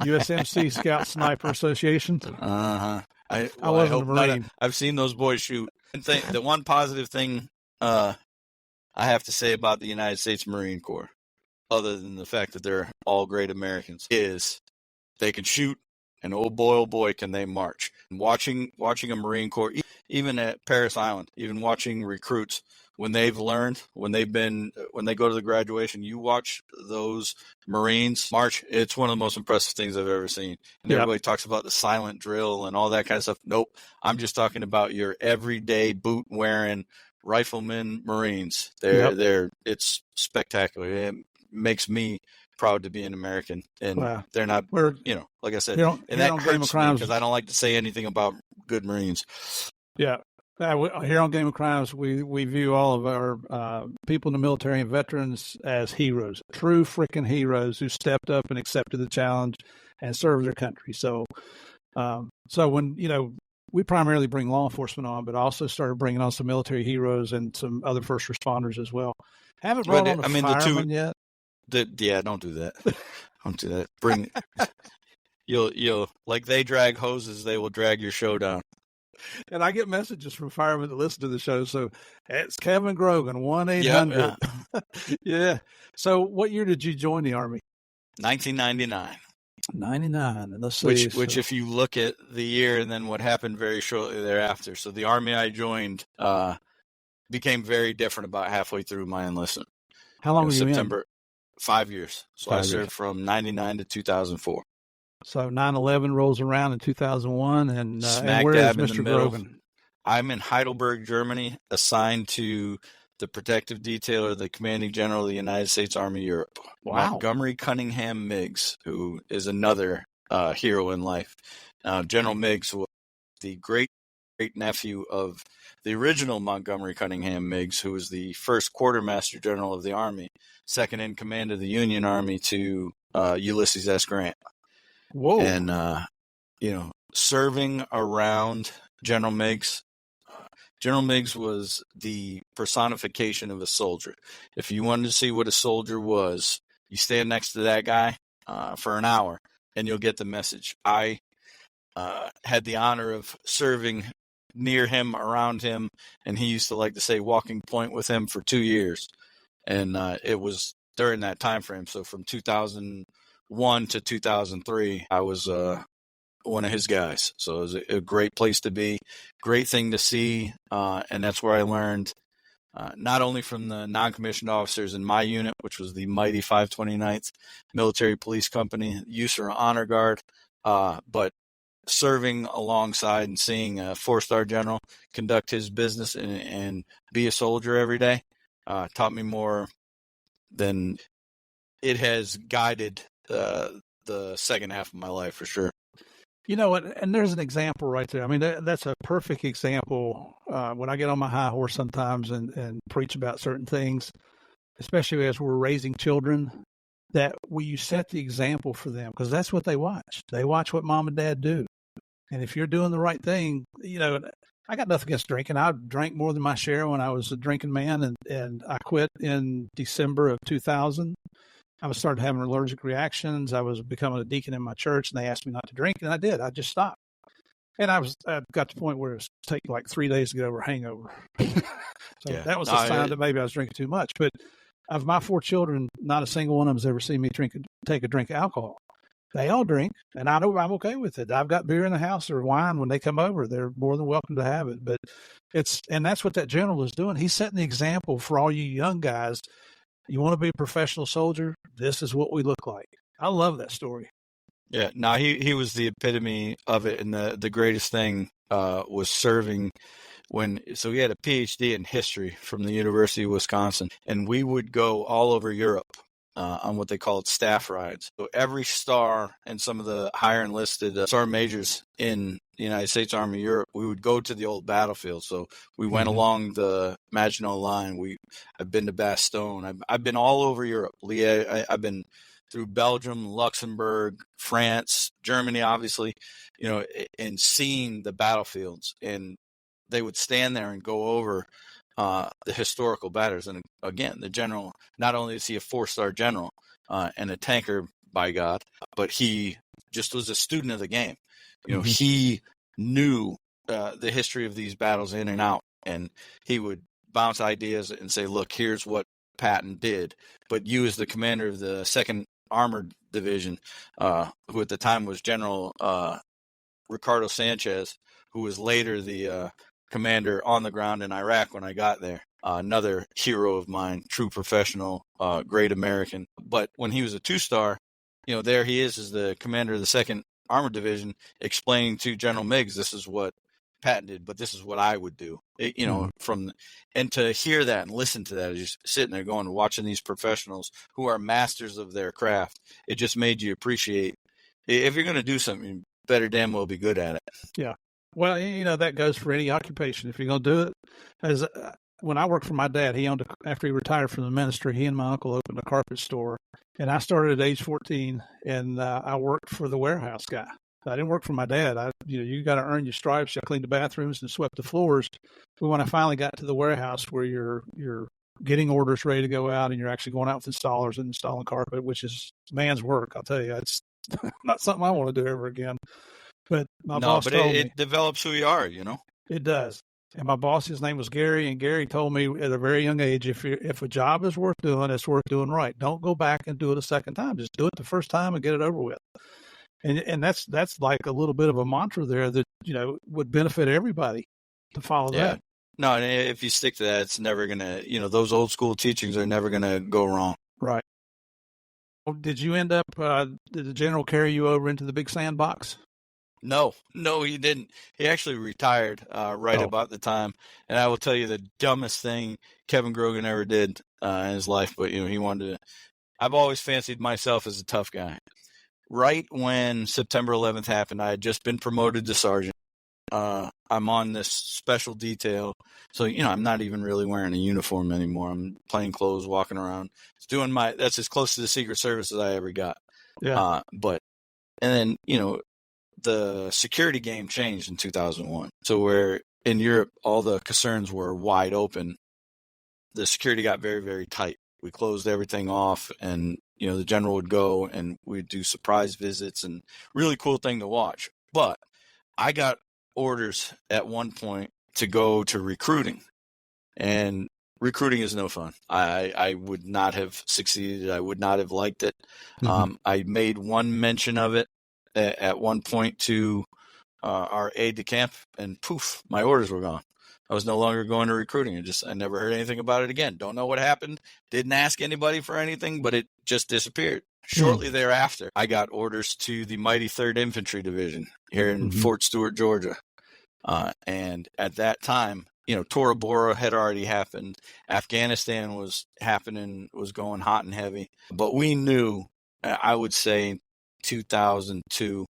USMC Scout Sniper Association.
I
wasn't a Marine.
I've seen those boys shoot. The one positive thing I have to say about the United States Marine Corps, other than the fact that they're all great Americans, is they can shoot, and oh boy, can they march. And watching a Marine Corps, even at Parris Island, even watching recruits, when they've learned, when they go to the graduation, you watch those Marines march. It's one of the most impressive things I've ever seen. And everybody talks about the silent drill and all that kind of stuff. Nope. I'm just talking about your everyday boot wearing riflemen Marines. It's spectacular. It makes me proud to be an American. And they're not, like I said, and that hurts me because I don't like to say anything about good Marines.
Yeah. Here on Game of Crimes, we view all of our people in the military and veterans as heroes, true freaking heroes who stepped up and accepted the challenge and served their country. So when, we primarily bring law enforcement on, but also started bringing on some military heroes and some other first responders as well. Haven't brought on firemen yet.
Don't do that. Don't do that. You'll like they drag hoses, they will drag your show down.
And I get messages from firemen that listen to the show. So it's Kevin Grogan, 1-800. Yeah. So what year did you join the Army?
1999.
99. Let's see.
Which if you look at the year and then what happened very shortly thereafter. So the Army I joined became very different about halfway through my enlistment.
How long were you
September, 5 years. So I served from 99 to 2004.
So 9/11 rolls around in 2001, and where is Mr. Grogan?
I'm in Heidelberg, Germany, assigned to the protective detail or the commanding general of the United States Army Europe.
Wow.
Montgomery Cunningham Meigs, who is another hero in life. General Meigs was the great nephew of the original Montgomery Cunningham Meigs, who was the first quartermaster general of the Army, second in command of the Union Army to Ulysses S. Grant.
Whoa.
And, serving around General Meigs, General Meigs was the personification of a soldier. If you wanted to see what a soldier was, you stand next to that guy for an hour, and you'll get the message. I had the honor of serving near him, around him, and he used to like to say walking point with him for 2 years. And it was during that time frame. So from 2001 to 2003, I was one of his guys. So it was a great place to be, great thing to see. And that's where I learned not only from the non-commissioned officers in my unit, which was the mighty 529th Military Police Company, USER Honor Guard, but serving alongside and seeing a 4-star general conduct his business and be a soldier every day taught me more then it has guided the second half of my life for sure.
You know what? And there's an example right there. I mean, that's a perfect example. When I get on my high horse sometimes and preach about certain things, especially as we're raising children, that you set the example for them, because that's what they watch. They watch what mom and dad do. And if you're doing the right thing, you know, I got nothing against drinking. I drank more than my share when I was a drinking man, and I quit in December of 2000. I was started having allergic reactions. I was becoming a deacon in my church, and they asked me not to drink, and I did. I just stopped. And I got to the point where it was taking like 3 days to get over a hangover. So that was a sign that maybe I was drinking too much. But of my 4 children, not a single one of them has ever seen me take a drink of alcohol. They all drink, and I'm okay with it. I've got beer in the house or wine when they come over. They're more than welcome to have it. But and that's what that general is doing. He's setting the example for all you young guys. You want to be a professional soldier? This is what we look like. I love that story.
Yeah, no, he was the epitome of it, and the greatest thing was serving so he had a PhD in history from the University of Wisconsin, and we would go all over Europe on what they called staff rides. So every star and some of the higher enlisted sergeant majors in the United States Army Europe, we would go to the old battlefield. So we went along the Maginot Line. I've been to Bastogne. I've been all over Europe. I've been through Belgium, Luxembourg, France, Germany, obviously, you know, and seeing the battlefields. And they would stand there and go over the historical battles. And again, the general, not only is he a 4-star general and a tanker, by God, but he just was a student of the game. You know, he knew the history of these battles in and out, and he would bounce ideas and say, look, here's what Patton did. But you, as the commander of the 2nd Armored Division, who at the time was General Ricardo Sanchez, who was later the commander on the ground in Iraq when I got there. Another hero of mine, true professional, great American. But when he was a 2-star, you know, there he is as the commander of the 2nd Armored Division, explaining to General Meigs, this is what Patton did, but this is what I would do. You know, and to hear that and listen to that, just sitting there going, watching these professionals who are masters of their craft, it just made you appreciate, if you're going to do something, you better damn well be good at it.
Yeah. Well, you know, that goes for any occupation. If you're going to do it, as when I worked for my dad, after he retired from the ministry, he and my uncle opened a carpet store, and I started at age 14, and I worked for the warehouse guy. I didn't work for my dad. You got to earn your stripes. I cleaned the bathrooms and swept the floors. But when I finally got to the warehouse where you're getting orders ready to go out and you're actually going out with installers and installing carpet, which is man's work, I'll tell you, it's not something I want to do ever again. But my boss told me.
It develops who you are, you know?
It does. And my boss, his name was Gary, and Gary told me at a very young age, if a job is worth doing, it's worth doing right. Don't go back and do it a second time. Just do it the first time and get it over with. And that's like a little bit of a mantra there that, you know, would benefit everybody to follow that.
No, and if you stick to that, it's never going to, you know, those old school teachings are never going to go wrong.
Right. Did you end up, did the general carry you over into the big sandbox?
No, he didn't. He actually retired about the time. And I will tell you the dumbest thing Kevin Grogan ever did in his life. But, you know, he wanted to. I've always fancied myself as a tough guy. Right when September 11th happened, I had just been promoted to sergeant. I'm on this special detail. So, you know, I'm not even really wearing a uniform anymore. I'm plain clothes, walking around. That's as close to the Secret Service as I ever got.
Yeah.
And then, you know, the security game changed in 2001. So where in Europe, all the casernes were wide open, the security got very, very tight. We closed everything off, and, you know, the general would go and we'd do surprise visits, and really cool thing to watch. But I got orders at one point to go to recruiting, and recruiting is no fun. I would not have succeeded. I would not have liked it. I made one mention of it at one point to our aide de camp, and poof, my orders were gone. I was no longer going to recruiting. I never heard anything about it again. Don't know what happened. Didn't ask anybody for anything, but it just disappeared. Shortly thereafter, I got orders to the mighty 3rd Infantry Division here in Fort Stewart, Georgia. And at that time, Tora Bora had already happened. Afghanistan was happening, was going hot and heavy. But we knew, I would say 2002,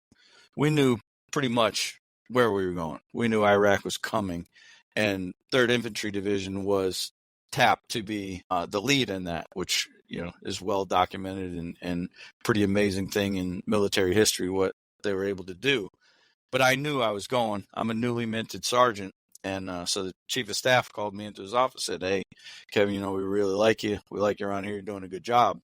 we knew pretty much where we were going. We knew Iraq was coming, and 3rd Infantry Division was tapped to be the lead in that, which is well documented and pretty amazing thing in military history what they were able to do. But I knew I was going. I'm a newly minted sergeant, and so the chief of staff called me into his office, said, "Hey, Kevin, we really like you. We like you around here. You're doing a good job.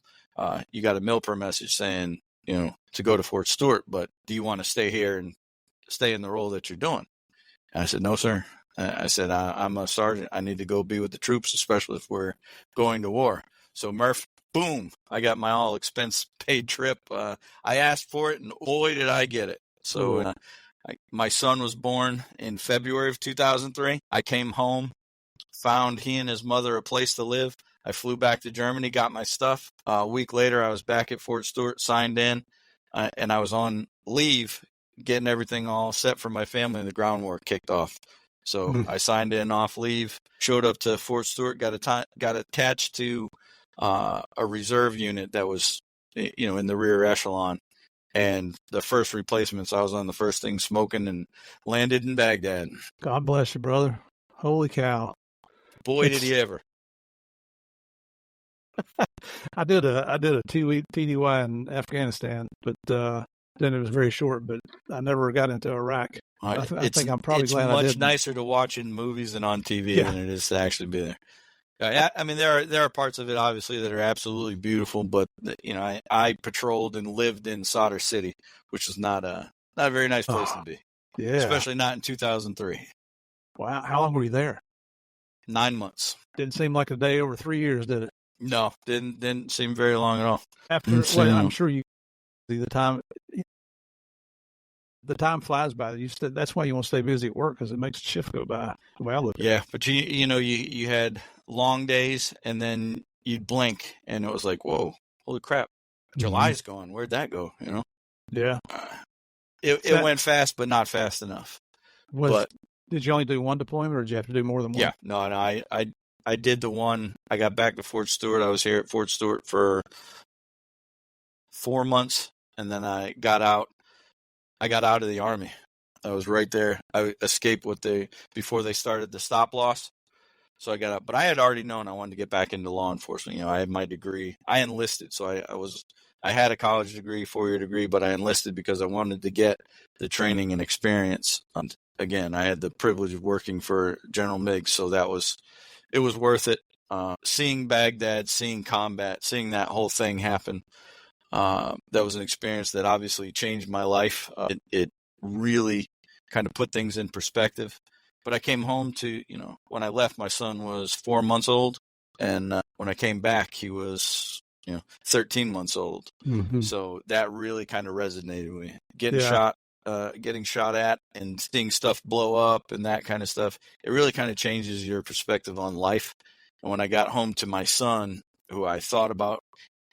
You got a MILPER message saying, to go to Fort Stewart, but do you want to stay here and stay in the role that you're doing?" And I said, "No, sir." I said, "I'm a sergeant. I need to go be with the troops, especially if we're going to war." So Murph, boom, I got my all expense paid trip. I asked for it, and boy, did I get it. So my son was born in February of 2003. I came home, found he and his mother a place to live. I flew back to Germany, got my stuff. A week later, I was back at Fort Stewart, signed in, and I was on leave, getting everything all set for my family, and the ground war kicked off. So I signed in off leave, showed up to Fort Stewart, got attached to a reserve unit that was, in the rear echelon. And the first replacements, I was on the first thing smoking and landed in Baghdad.
God bless you, brother. Holy cow.
Boy, did he ever.
I did a 2-week TDY in Afghanistan, but then it was very short, but I never got into Iraq. I think I'm probably glad I didn't.
It's much nicer to watch in movies and on TV than it is to actually be there. I mean, there are parts of it, obviously, that are absolutely beautiful, but, I patrolled and lived in Sadr City, which is not a very nice place to be.
Yeah.
Especially not in 2003.
Wow. How long were you there?
9 months.
Didn't seem like a day over 3 years, did it?
No, didn't seem very long at all.
I'm sure the time flies by. That's why you want to stay busy at work, because it makes the shift go by. The way I look at it.
Yeah, but you had long days, and then you'd blink, and it was like, whoa, holy crap, July's gone. Where'd that go?
Yeah.
It went fast, but not fast enough.
Did you only do one deployment, or did you have to do more than one?
Yeah, no, I did the one. I got back to Fort Stewart. I was here at Fort Stewart for 4 months, and then I got out. I got out of the Army. I was right there. I escaped before they started the stop loss. So I got out. But I had already known I wanted to get back into law enforcement. I had my degree. I enlisted. So I had a college degree, 4-year degree, but I enlisted because I wanted to get the training and experience. And again, I had the privilege of working for General Meigs. So it was worth it. Seeing Baghdad, seeing combat, seeing that whole thing happen. That was an experience that obviously changed my life. It really kind of put things in perspective. But I came home to, when I left, my son was 4 months old. And when I came back, he was, 13 months old. Mm-hmm. So that really kind of resonated with me. Getting shot at and seeing stuff blow up and that kind of stuff. It really kind of changes your perspective on life. And when I got home to my son, who I thought about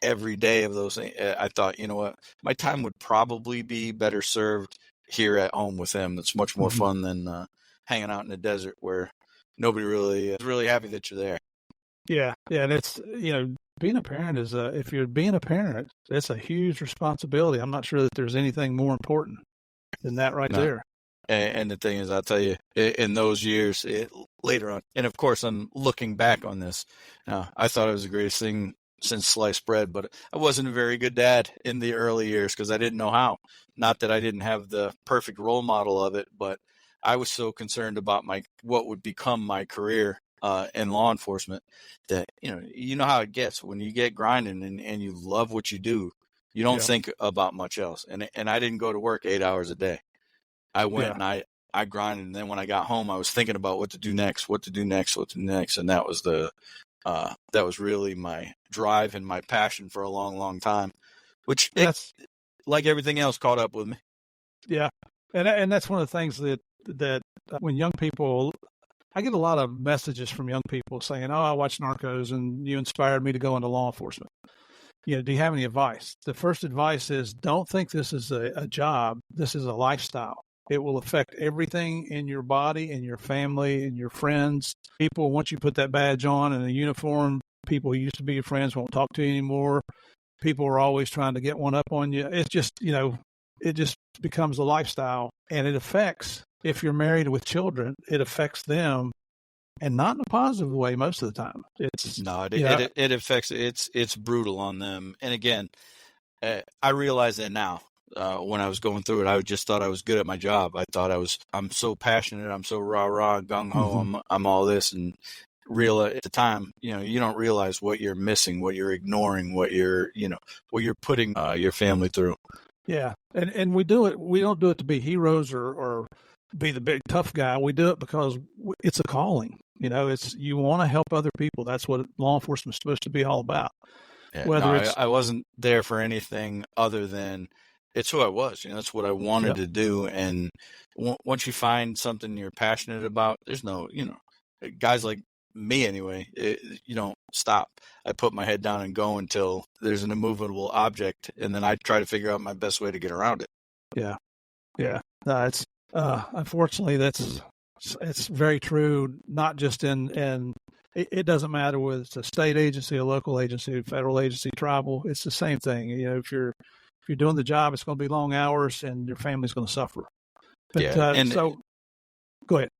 every day of those things, I thought, you know what, my time would probably be better served here at home with him. It's much more fun than hanging out in the desert where nobody really is really happy that you're there.
Yeah. And it's, being a parent is, if you're being a parent, it's a huge responsibility. I'm not sure that there's anything more important than that there.
And the thing is, I'll tell you, in those years, later on, and of course, I'm looking back on this, I thought it was the greatest thing since sliced bread, but I wasn't a very good dad in the early years because I didn't know how. Not that I didn't have the perfect role model of it, but I was so concerned about what would become my career in law enforcement that, you know how it gets when you get grinding and you love what you do. You don't think about much else. And I didn't go to work 8 hours a day. I went and I grinded. And then when I got home, I was thinking about what to do next. And that was really my drive and my passion for a long, long time, which like everything else caught up with me.
Yeah. And that's one of the things that when young people, I get a lot of messages from young people saying, "Oh, I watched Narcos and you inspired me to go into law enforcement. Do you have any advice?" The first advice is, don't think this is a job. This is a lifestyle. It will affect everything in your body, in your family, in your friends. People, once you put that badge on and a uniform, people who used to be your friends won't talk to you anymore. People are always trying to get one up on you. It's just, it just becomes a lifestyle, and it affects, if you're married with children, it affects them, and not in a positive way most of the time.
It affects, it's brutal on them. And again, I realize that now. When I was going through it, I just thought I was good at my job. I thought I'm so passionate. I'm so rah, gung ho.
Mm-hmm.
I'm all this, and at the time, you don't realize what you're missing, what you're ignoring, what you're putting your family through.
Yeah. And we don't do it to be heroes or be the big tough guy. We do it because it's a calling. You want to help other people. That's what law enforcement is supposed to be all about.
Yeah, I wasn't there for anything other than it's who I was. That's what I wanted to do. And once you find something you're passionate about, there's no, guys like me anyway, you don't stop. I put my head down and go until there's an immovable object, and then I try to figure out my best way to get around it.
Yeah. Yeah. No, it's unfortunately it's very true. Not just it doesn't matter whether it's a state agency, a local agency, a federal agency, tribal. It's the same thing. If you're doing the job, it's going to be long hours, and your family's going to suffer. But, so go ahead.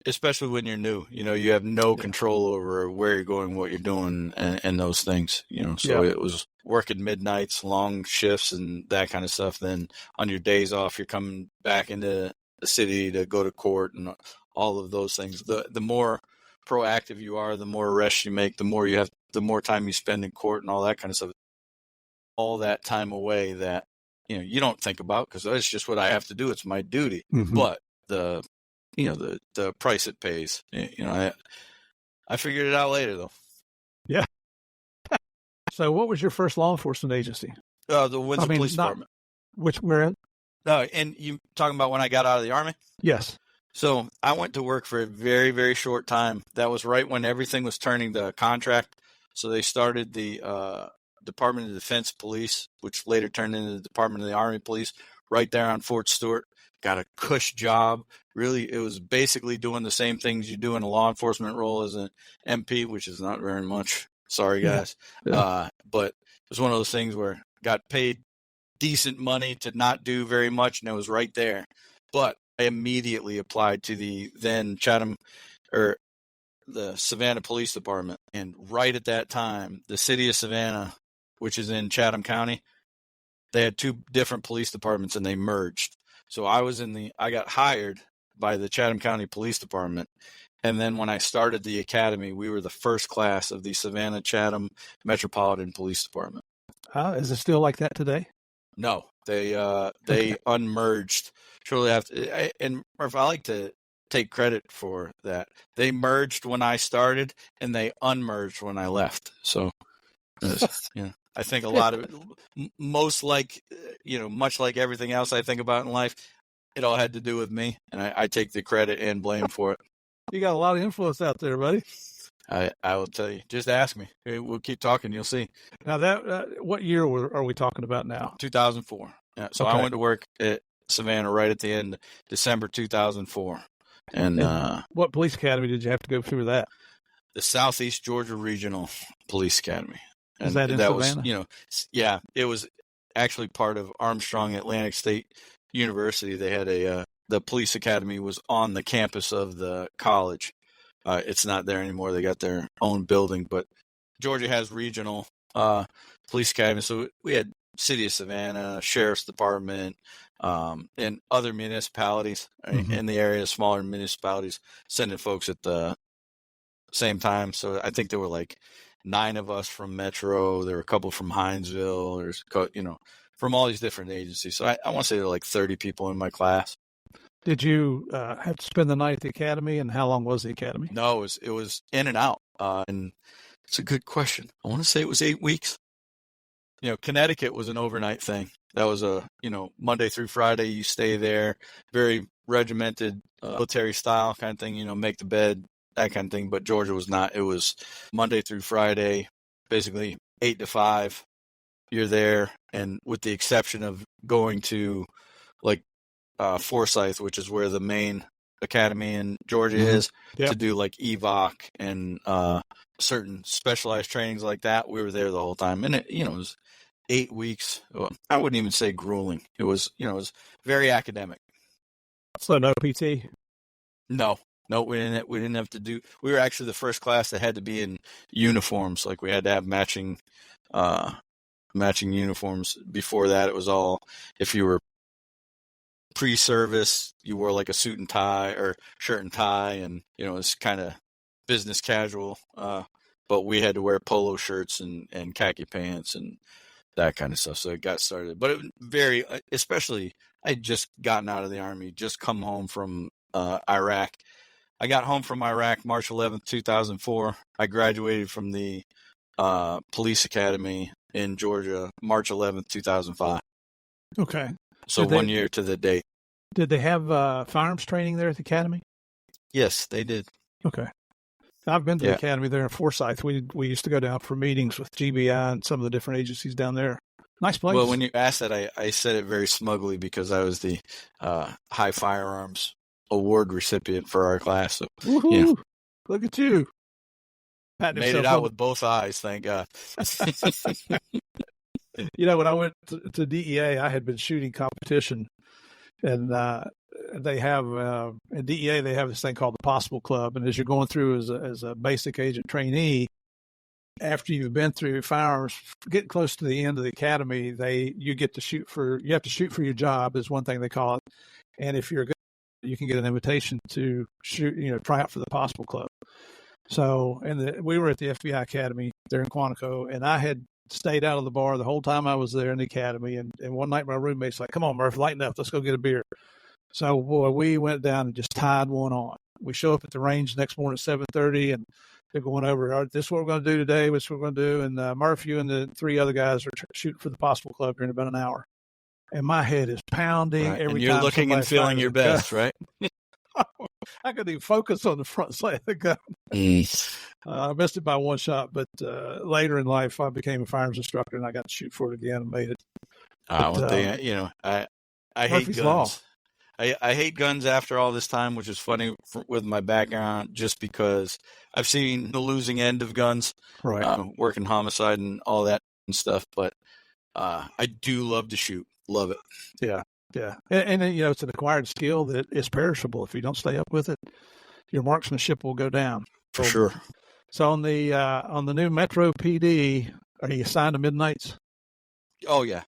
Especially when you're new, you have no control over where you're going, what you're doing, and those things. So it was working midnights, long shifts, and that kind of stuff. Then on your days off, you're coming back into the city to go to court and all of those things. The more proactive you are, the more arrests you make, the more time you spend in court and all that kind of stuff. All that time away that you don't think about because it's just what I have to do. It's my duty.
Mm-hmm.
But the price it pays. I figured it out later though.
Yeah. So, what was your first law enforcement agency?
The Windsor Police Department.
Where in?
And you talking about when I got out of the Army?
Yes.
So I went to work for a very, very short time. That was right when everything was turning to contract. So they started the Department of Defense Police, which later turned into the Department of the Army Police, right there on Fort Stewart. Got a cush job. Really, it was basically doing the same things you do in a law enforcement role as an MP, which is not very much. Sorry, guys.
Yeah.
But it was one of those things where got paid decent money to not do very much, and it was right there. But I immediately applied to the then the Savannah Police Department. And right at that time, the city of Savannah, which is in Chatham County, they had two different police departments and they merged. So I got hired by the Chatham County Police Department. And then when I started the academy, we were the first class of the Savannah Chatham Metropolitan Police Department.
Is it still like that today?
No, they unmerged shortly after. And Murph, I like to take credit for that. They merged when I started and they unmerged when I left. So, I think a lot of it, much like everything else I think about in life, it all had to do with me, and I take the credit and blame for it.
You got a lot of influence out there, buddy.
I will tell you. Just ask me. We'll keep talking. You'll see.
Now, what year are we talking about now?
2004. Yeah. So
okay.
I went to work at Savannah right at the end of December 2004. And
what police academy did you have to go through that?
The Southeast Georgia Regional Police Academy.
And that Savannah?
Was, it was actually part of Armstrong Atlantic State University. They had the police academy was on the campus of the college. It's not there anymore. They got their own building, but Georgia has regional police academy. So we had City of Savannah, Sheriff's Department, and other municipalities in the area, smaller municipalities, sending folks at the same time. So I think there were like 9 of us from Metro. There were a couple from Hinesville. There's, from all these different agencies. So I want to say there were like 30 people in my class.
Did you have to spend the night at the academy, and how long was the academy?
No, it was in and out. And it's a good question. I want to say it was 8 weeks. Connecticut was an overnight thing. That was Monday through Friday, you stay there, very regimented, military style kind of thing, make the bed, that kind of thing. But Georgia was not. It was Monday through Friday, basically 8 to 5. You're there. And with the exception of going to like Forsyth, which is where the main academy in Georgia is,
Yep.
to do like EVOC and certain specialized trainings like that. We were there the whole time, and it was 8 weeks. Well, I wouldn't even say grueling. It was very academic.
So no PT?
No, we didn't have to do. We were actually the first class that had to be in uniforms. Like we had to have matching uniforms. Before that, it was all, if you were pre-service, you wore like a suit and tie or shirt and tie, and it's kind of business casual. But we had to wear polo shirts and khaki pants and that kind of stuff. So it got started, but especially I'd just gotten out of the Army, just come home from Iraq. I got home from Iraq March 11th, 2004. I graduated from the police academy in Georgia March 11th, 2005.
Okay.
So 1 year to the date.
Did they have firearms training there at the academy?
Yes, they did.
Okay. I've been to the academy there in Forsyth. We used to go down for meetings with GBI and some of the different agencies down there. Nice place.
Well, when you asked that, I said it very smugly because I was the high firearms award recipient for our class. So,
woohoo! Look at you.
Made it out with both eyes, thank God.
When I went to DEA, I had been shooting competition, and they have in DEA they have this thing called the Possible Club, and as you're going through as a basic agent trainee, after you've been through firearms, getting close to the end of the academy, you have to shoot for your job is one thing they call it, and if you're good, you can get an invitation to shoot, try out for the Possible Club. So, we were at the FBI Academy there in Quantico, and I had stayed out of the bar the whole time I was there in the academy. And one night my roommate's like, "Come on, Murph, lighten up. Let's go get a beer." So, boy, we went down and just tied one on. We show up at the range next morning at 7:30, and they're going over, "All right, this is what we're going to do today. This is what we're going to do." And Murph, you and the three other guys are shooting for the Possible Club here in about an hour. And my head is pounding every time.
And you're looking and feeling your best, right?
I couldn't even focus on the front side of the gun. I missed it by one shot, but later in life, I became a firearms instructor, and I got to shoot for it again and made it.
One thing, I hate guns. Law. I hate guns after all this time, which is funny with my background, just because I've seen the losing end of guns,
right?
Working homicide and all that and stuff. But I do love to shoot. Love it.
Yeah. Yeah. And it's an acquired skill that is perishable. If you don't stay up with it, your marksmanship will go down.
For sure.
So on the new Metro PD, are you assigned to midnights?
Oh yeah.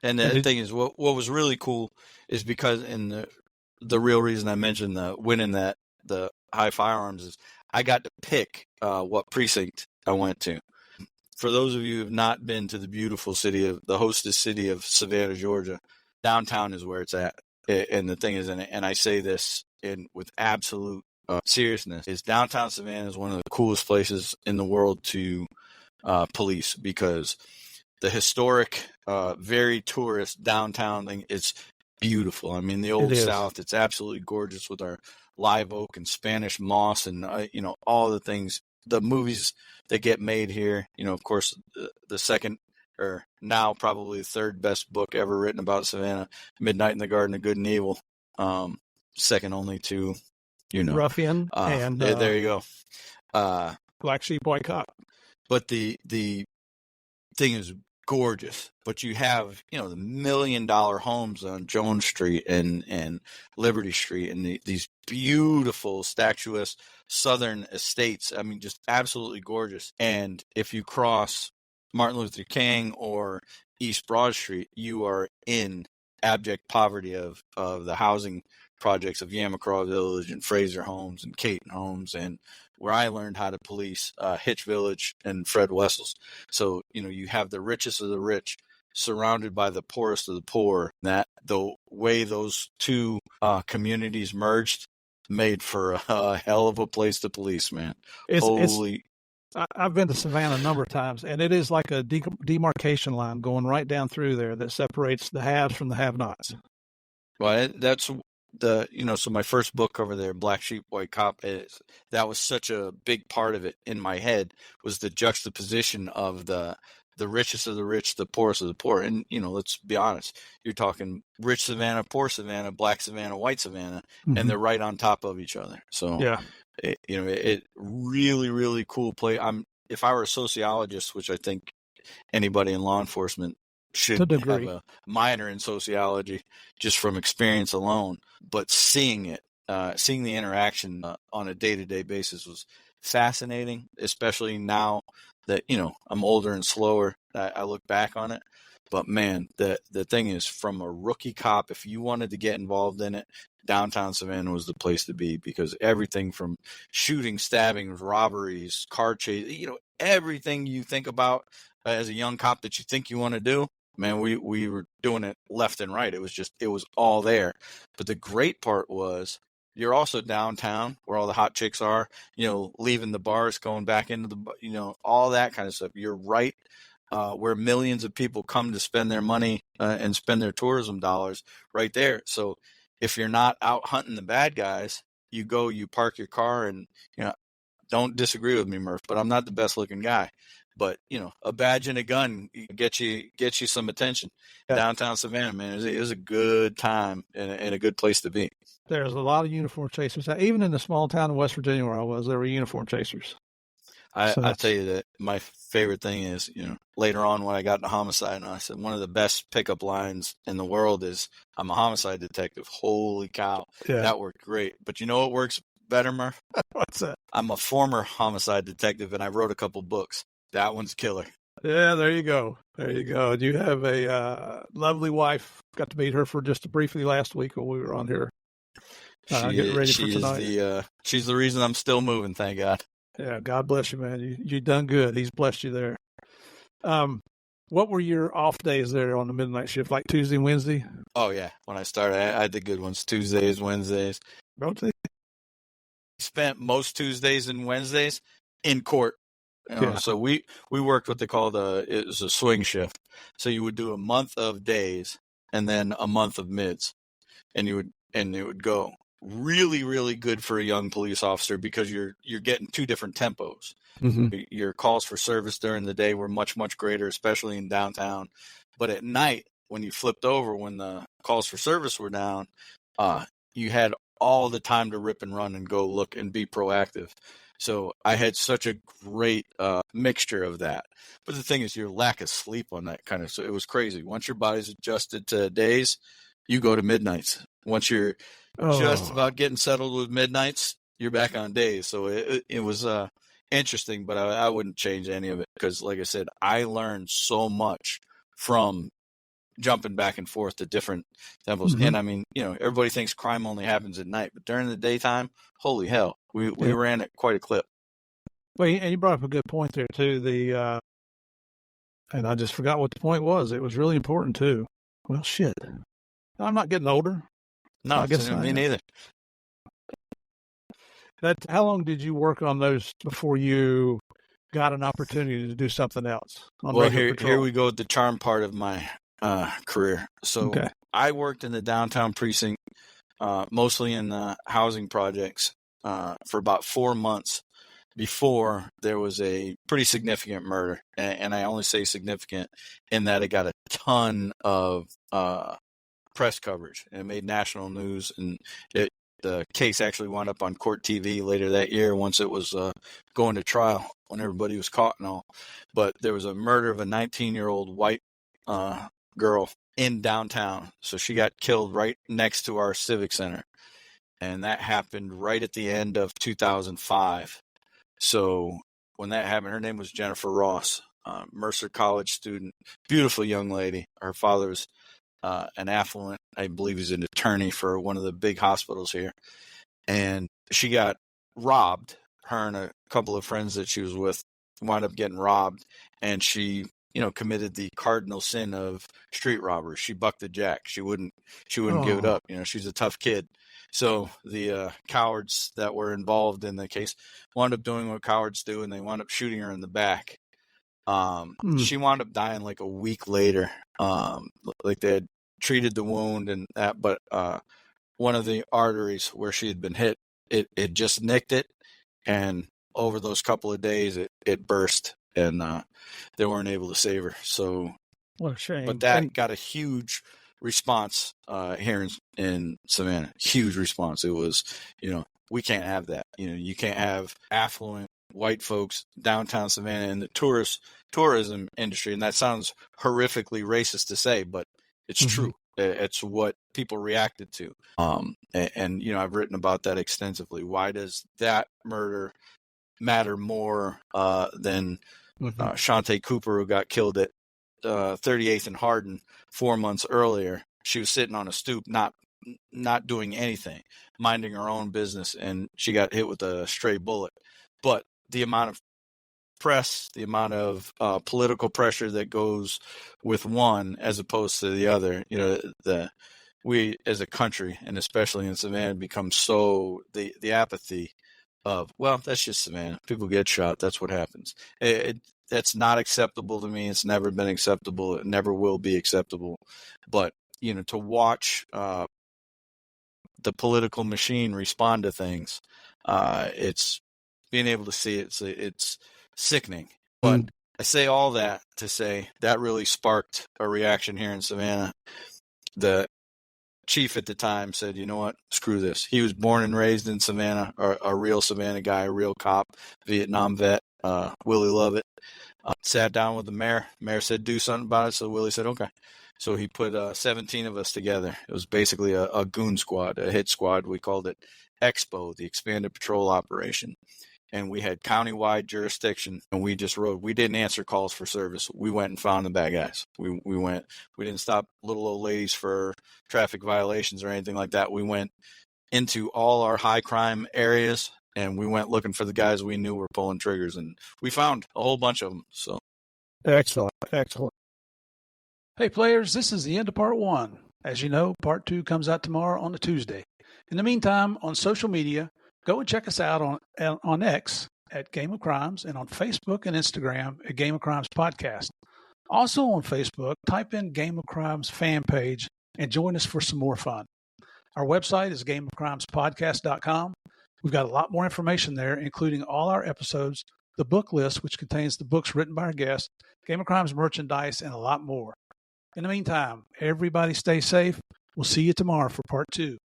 And the thing is, what was really cool is because the real reason I mentioned winning the high firearms is I got to pick what precinct I went to. For those of you who have not been to the beautiful the hostess city of Savannah, Georgia, downtown is where it's at. And the thing is, and I say this with absolute seriousness, is downtown Savannah is one of the coolest places in the world to police, because the historic, very tourist downtown thing, it's beautiful. I mean, the Old South, it's absolutely gorgeous with our live oak and Spanish moss and, all the things, the movies that get made here. Of course, the second, or now probably the third best book ever written about Savannah, Midnight in the Garden of Good and Evil. Second only to,
Ruffian and
there you go.
Black Sheep, White Cop.
But the thing is gorgeous. But you have, the $1 million homes on Jones Street and Liberty Street, and these beautiful, statuesque Southern estates. I mean, just absolutely gorgeous. And if you cross Martin Luther King or East Broad Street, you are in abject poverty of the housing projects of Yamacraw Village and Fraser Homes and Caton Homes, and where I learned how to police Hitch Village and Fred Wessels. So, you have the richest of the rich surrounded by the poorest of the poor. That the way those two communities merged made for a hell of a place to police, man.
I've been to Savannah a number of times, and it is like a demarcation line going right down through there that separates the haves from the have-nots.
Well, that's so my first book over there, Black Sheep, White Cop, that was such a big part of it in my head, was the juxtaposition of the the richest of the rich, the poorest of the poor. And, let's be honest, you're talking rich Savannah, poor Savannah, black Savannah, white Savannah, and they're right on top of each other. So,
yeah,
it really, really cool play. If I were a sociologist, which I think anybody in law enforcement should have a minor in sociology just from experience alone, but seeing it, seeing the interaction on a day-to-day basis was fascinating, especially now that, I'm older and slower. I look back on it. But, man, the thing is, from a rookie cop, if you wanted to get involved in it, downtown Savannah was the place to be, because everything from shooting, stabbings, robberies, car chase, everything you think about as a young cop that you think you want to do, man, we were doing it left and right. It was all there. But the great part was, you're also downtown where all the hot chicks are, leaving the bars, going back into the, all that kind of stuff. You're right where millions of people come to spend their money and spend their tourism dollars, right there. So if you're not out hunting the bad guys, you park your car, and, don't disagree with me, Murph, but I'm not the best looking guy. But, a badge and a gun get you some attention. Yeah. Downtown Savannah, man, it was a good time and a good place to be.
There's a lot of uniform chasers. Even in the small town in West Virginia where I was, there were uniform chasers.
I tell you that my favorite thing is, later on when I got into homicide, and I said one of the best pickup lines in the world is, "I'm a homicide detective." Holy cow. Yeah. That worked great. But you know what works better, Murph?
What's that?
I'm a former homicide detective, and I wrote a couple books. That one's killer.
Yeah, there you go. There you go. You have a lovely wife. Got to meet her for just briefly last week when we were on here. Getting ready for tonight.
She's the reason I'm still moving, thank God.
Yeah, God bless you, man. You done good. He's blessed you there. What were your off days there on the midnight shift, like Tuesday and Wednesday?
Oh, yeah. When I started, I had the good ones, Tuesdays, Wednesdays.
Okay.
Spent most Tuesdays and Wednesdays in court. So we worked what they called it was a swing shift. So you would do a month of days and then a month of mids, and it would go. Really, really good for a young police officer, because you're getting two different tempos. Mm-hmm. Your calls for service during the day were much, much greater, especially in downtown. But at night, when you flipped over, when the calls for service were down, you had all the time to rip and run and go look and be proactive. So I had such a great mixture of that. But the thing is, your lack of sleep on that so it was crazy. Once your body's adjusted to days, you go to midnights. Once you're just about getting settled with midnights, you're back on days. So it was interesting, but I wouldn't change any of it, because, like I said, I learned so much from jumping back and forth to different tempos. Mm-hmm. And I mean, everybody thinks crime only happens at night, but during the daytime, holy hell, we ran at quite a clip.
Well, and you brought up a good point there too. And I just forgot what the point was. It was really important too. Well, shit, I'm not getting older.
No, I guess me neither.
How long did you work on those before you got an opportunity to do something else?
Well, here we go with the charm part of my career. So I worked in the downtown precinct, mostly in the housing projects, for about 4 months before there was a pretty significant murder. And I only say significant in that it got a ton of press coverage, and it made national news, and the case actually wound up on court TV later that year once it was going to trial, when everybody was caught and all. But there was a murder of a 19-year-old white girl in downtown. So she got killed right next to our civic center, and that happened right at the end of 2005. So when that happened, her name was Jennifer Ross, Mercer College student, beautiful young lady. Her father was an affluent, I believe he's an attorney for one of the big hospitals here. And she got robbed. Her and a couple of friends that she was with wound up getting robbed. And she, committed the cardinal sin of street robbery. She bucked the jack. She wouldn't give it up. She's a tough kid. So the cowards that were involved in the case wound up doing what cowards do, and they wound up shooting her in the back. She wound up dying like a week later. Like they had treated the wound and that, but one of the arteries where she had been hit, it just nicked it, and over those couple of days it burst, and they weren't able to save her. So,
what a shame.
But that got a huge response here in Savannah. Huge response. It was, we can't have that. You can't have affluent white folks downtown Savannah in the tourism industry. And that sounds horrifically racist to say, but it's true. It's what people reacted to. And I've written about that extensively. Why does that murder matter more than Shantae Cooper, who got killed at 38th and Hardin 4 months earlier? She was sitting on a stoop, not doing anything, minding her own business, and she got hit with a stray bullet. But the amount of press, the amount of political pressure that goes with one as opposed to the other, we as a country, and especially in Savannah, become so the apathy of, well, that's just Savannah. People get shot. That's what happens. That's not acceptable to me. It's never been acceptable. It never will be acceptable. But, to watch the political machine respond to things, it's being able to see it. It's sickening. But I say all that to say that really sparked a reaction here in Savannah. The chief at the time said, you know what, screw this. He was born and raised in Savannah, a real Savannah guy, a real cop, Vietnam vet, Willie Lovett. Sat down with the mayor. Mayor said, do something about it. So Willie said, okay. So he put 17 of us together. It was basically a goon squad, a hit squad. We called it Expo, the Expanded Patrol Operation. And we had countywide jurisdiction, and we just rode. We didn't answer calls for service. We went and found the bad guys. We didn't stop little old ladies for traffic violations or anything like that. We went into all our high crime areas, and we went looking for the guys we knew were pulling triggers, and we found a whole bunch of them. So,
excellent.
Hey, players, this is the end of part 1. As you know, part 2 comes out tomorrow on a Tuesday. In the meantime, on social media, go and check us out on X at Game of Crimes and on Facebook and Instagram at Game of Crimes Podcast. Also on Facebook, type in Game of Crimes fan page and join us for some more fun. Our website is gameofcrimespodcast.com. We've got a lot more information there, including all our episodes, the book list, which contains the books written by our guests, Game of Crimes merchandise, and a lot more. In the meantime, everybody stay safe. We'll see you tomorrow for part 2.